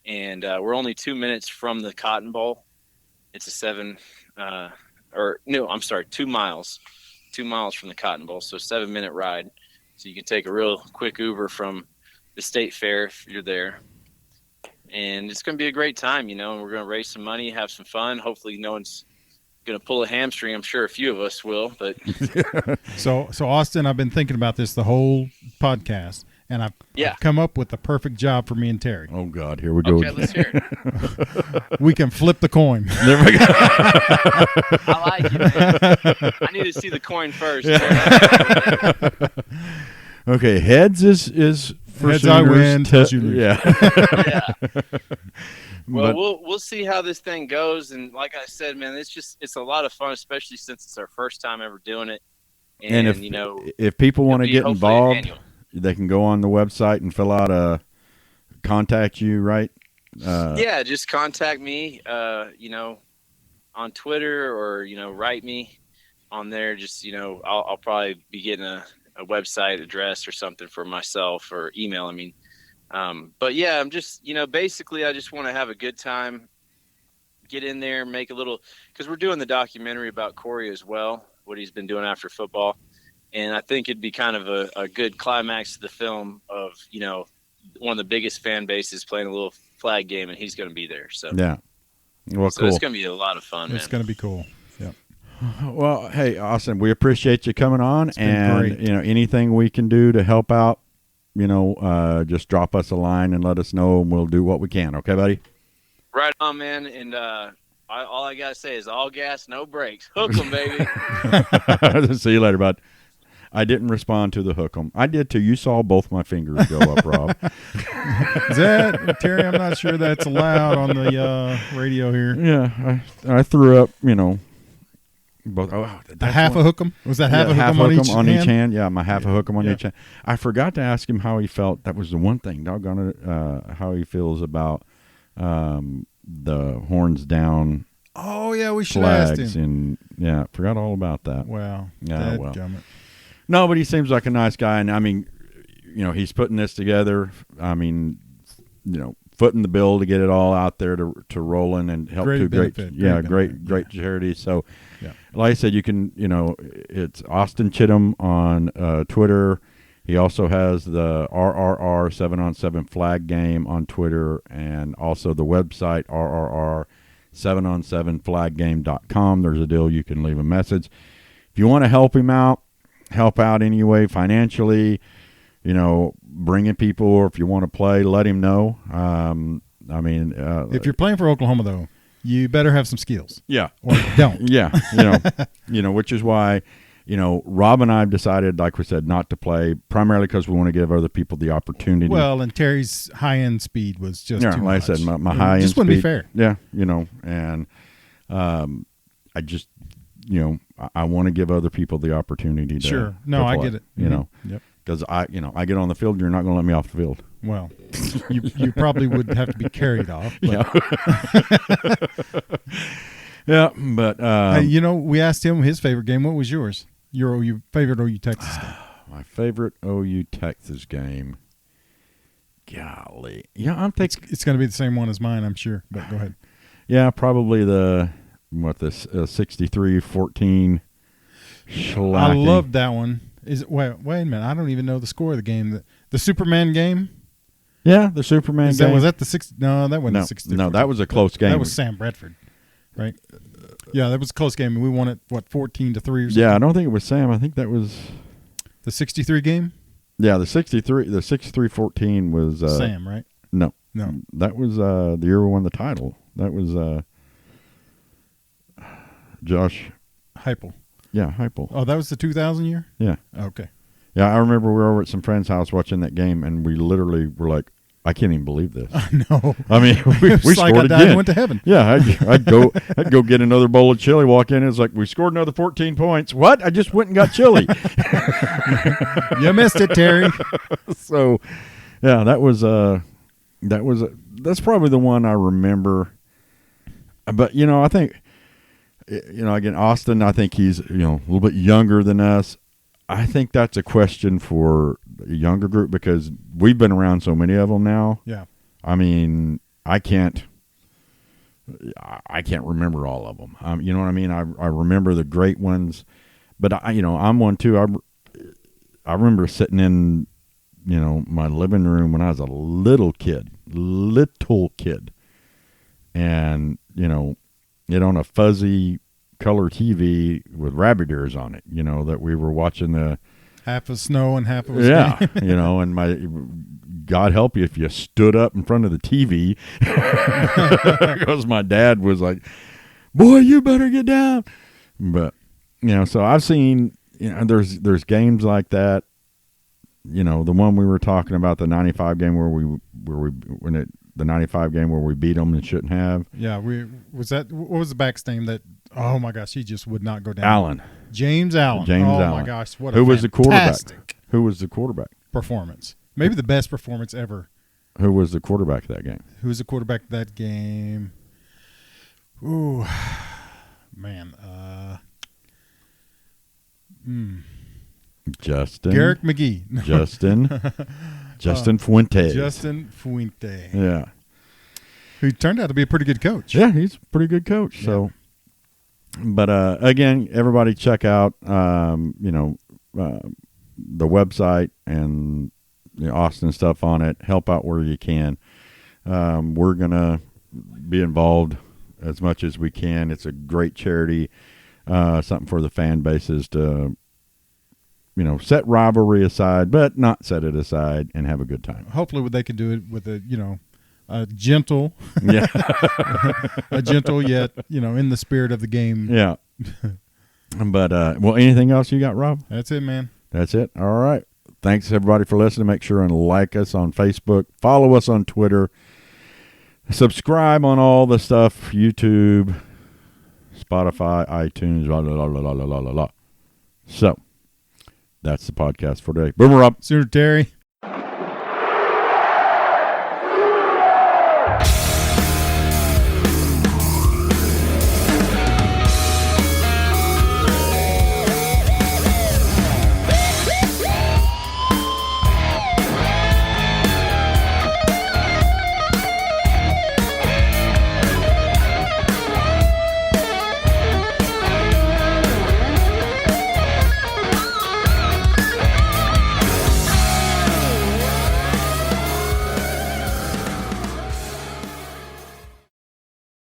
And we're only 2 minutes from the Cotton Bowl. It's a 2 miles. 2 miles from the Cotton Bowl, so 7-minute ride. So you can take a real quick Uber from the State Fair if you're there. And it's going to be a great time, and we're going to raise some money, have some fun. Hopefully no one's going to pull a hamstring. I'm sure a few of us will. But So Austin, I've been thinking about this the whole podcast. And I've come up with the perfect job for me and Terry. Oh, God. Here we go. Okay, let's hear it. We can flip the coin. There we go. I like it, man. I need to see the coin first. Okay, heads is for heads Sooners. I win, tails you lose. Yeah. Well, we'll see how this thing goes. And like I said, man, it's a lot of fun, especially since it's our first time ever doing it. And if people want to get involved, annual. They can go on the website and fill out contact you, right? Just contact me, on Twitter or, write me on there. Just, I'll probably be getting a website address or something for myself or email. But yeah, I'm just, basically I just want to have a good time, get in there, make a little, because we're doing the documentary about Corey as well, what he's been doing after football. And I think it'd be kind of a good climax to the film of, one of the biggest fan bases playing a little flag game, and he's going to be there. So yeah, well, so cool. It's going to be a lot of fun. It's going to be cool. Yep. Well, hey, Austin, we appreciate you coming on, and great. Anything we can do to help out, just drop us a line and let us know, and we'll do what we can. Okay, buddy? Right on, man. And all I gotta say is all gas, no brakes. Hook 'em, baby. See you later, bud. I didn't respond to the hook 'em. I did too. You saw both my fingers go up, Rob. Is that, Terry? I'm not sure that's allowed on the radio here. Yeah, I threw up. Both. Oh, a half a hook 'em? Was that half a hook 'em on each hand? Yeah, my half a hook 'em on each hand. I forgot to ask him how he felt. That was the one thing. Doggone it. How he feels about the horns down. Oh yeah, we should ask him. And forgot all about that. Wow. Yeah. Well. No, but he seems like a nice guy, and I mean, he's putting this together. I mean, footing the bill to get it all out there to rolling and help great to benefit, great charity. So, like I said, you can it's Austin Chittim on Twitter. He also has the RRR 7-on-7 flag game on Twitter, and also the website RRR7on7flaggame.com. There's a deal you can leave a message if you want to help him out. Help out anyway, financially, bringing people, or if you want to play, let him know. If you're playing for Oklahoma, though, you better have some skills. Yeah. Or don't. Yeah. Which is why, Rob and I have decided, like we said, not to play, primarily because we want to give other people the opportunity. Well, and Terry's high-end speed was just too much. Like I said, my high-end just wouldn't speed, be fair. Yeah, and I just, I want to give other people the opportunity to Sure. No, to play, I get it. Yep. Because I get on the field, you're not going to let me off the field. Well, you probably would have to be carried off. But. Yeah. But we asked him his favorite game. What was yours? Your favorite OU Texas game? My favorite OU Texas game. Golly, I'm thinking it's going to be the same one as mine, I'm sure. But go ahead. Yeah, probably the 63-14 shellacking. I loved that one. Wait a minute. I don't even know the score of the game. The Superman game? Yeah, the Superman game. Was that the 6? No, that wasn't the 63. No, that was a close game. That was Sam Bradford, right? Yeah, that was a close game, and we won it, 14-3 or something? Yeah, I don't think it was Sam. I think that was the 63 game? Yeah, the 63-14 was Sam, right? No. That was the year we won the title. That was Josh Heupel. Yeah, Heupel. Oh, that was the 2000 year? Yeah. Okay. Yeah, I remember we were over at some friend's house watching that game, and we literally were like, I can't even believe this. I know. I mean, we like scored I died again. And went to heaven. Yeah, I'd go get another bowl of chili. Walk in, and it's like we scored another 14 points. What? I just went and got chili. You missed it, Terry. So, yeah, that's probably the one I remember. But I think, again, Austin. I think he's a little bit younger than us. I think that's a question for a younger group because we've been around so many of them now. Yeah. I mean, I can't remember all of them. You know what I mean? I remember the great ones, but I'm one too. I remember sitting in, my living room when I was a little kid, and it on a fuzzy color TV with rabbit ears on it, that we were watching the half of snow and half of game. And my God help you if you stood up in front of the TV because my dad was like, boy, you better get down. But so I've seen there's games like that, the one we were talking about, the 95 game the 95 game where we beat them and shouldn't have. Yeah, what was the back's name that? Oh my gosh, he just would not go down. James Allen. Oh my gosh, Who was the quarterback? Who was the quarterback? Performance. Maybe the best performance ever. Who was the quarterback of that game? Who was the quarterback of that game? Ooh, man. Justin. Garrick McGee. Justin Fuentes. Justin Fuente. Yeah. Who turned out to be a pretty good coach. Yeah, he's a pretty good coach. Yeah. So, but again, everybody check out the website and Austin stuff on it. Help out where you can. We're gonna be involved as much as we can. It's a great charity. something for the fan bases to, set rivalry aside, but not set it aside and have a good time. Hopefully they could do it with a gentle, yeah, a gentle yet, in the spirit of the game. Yeah. But, anything else you got, Rob? That's it, man. That's it. All right. Thanks, everybody, for listening. Make sure and like us on Facebook. Follow us on Twitter. Subscribe on all the stuff, YouTube, Spotify, iTunes, blah, blah, blah, blah, blah, blah, blah. So, that's the podcast for today. Boomer up. Sooner Terry.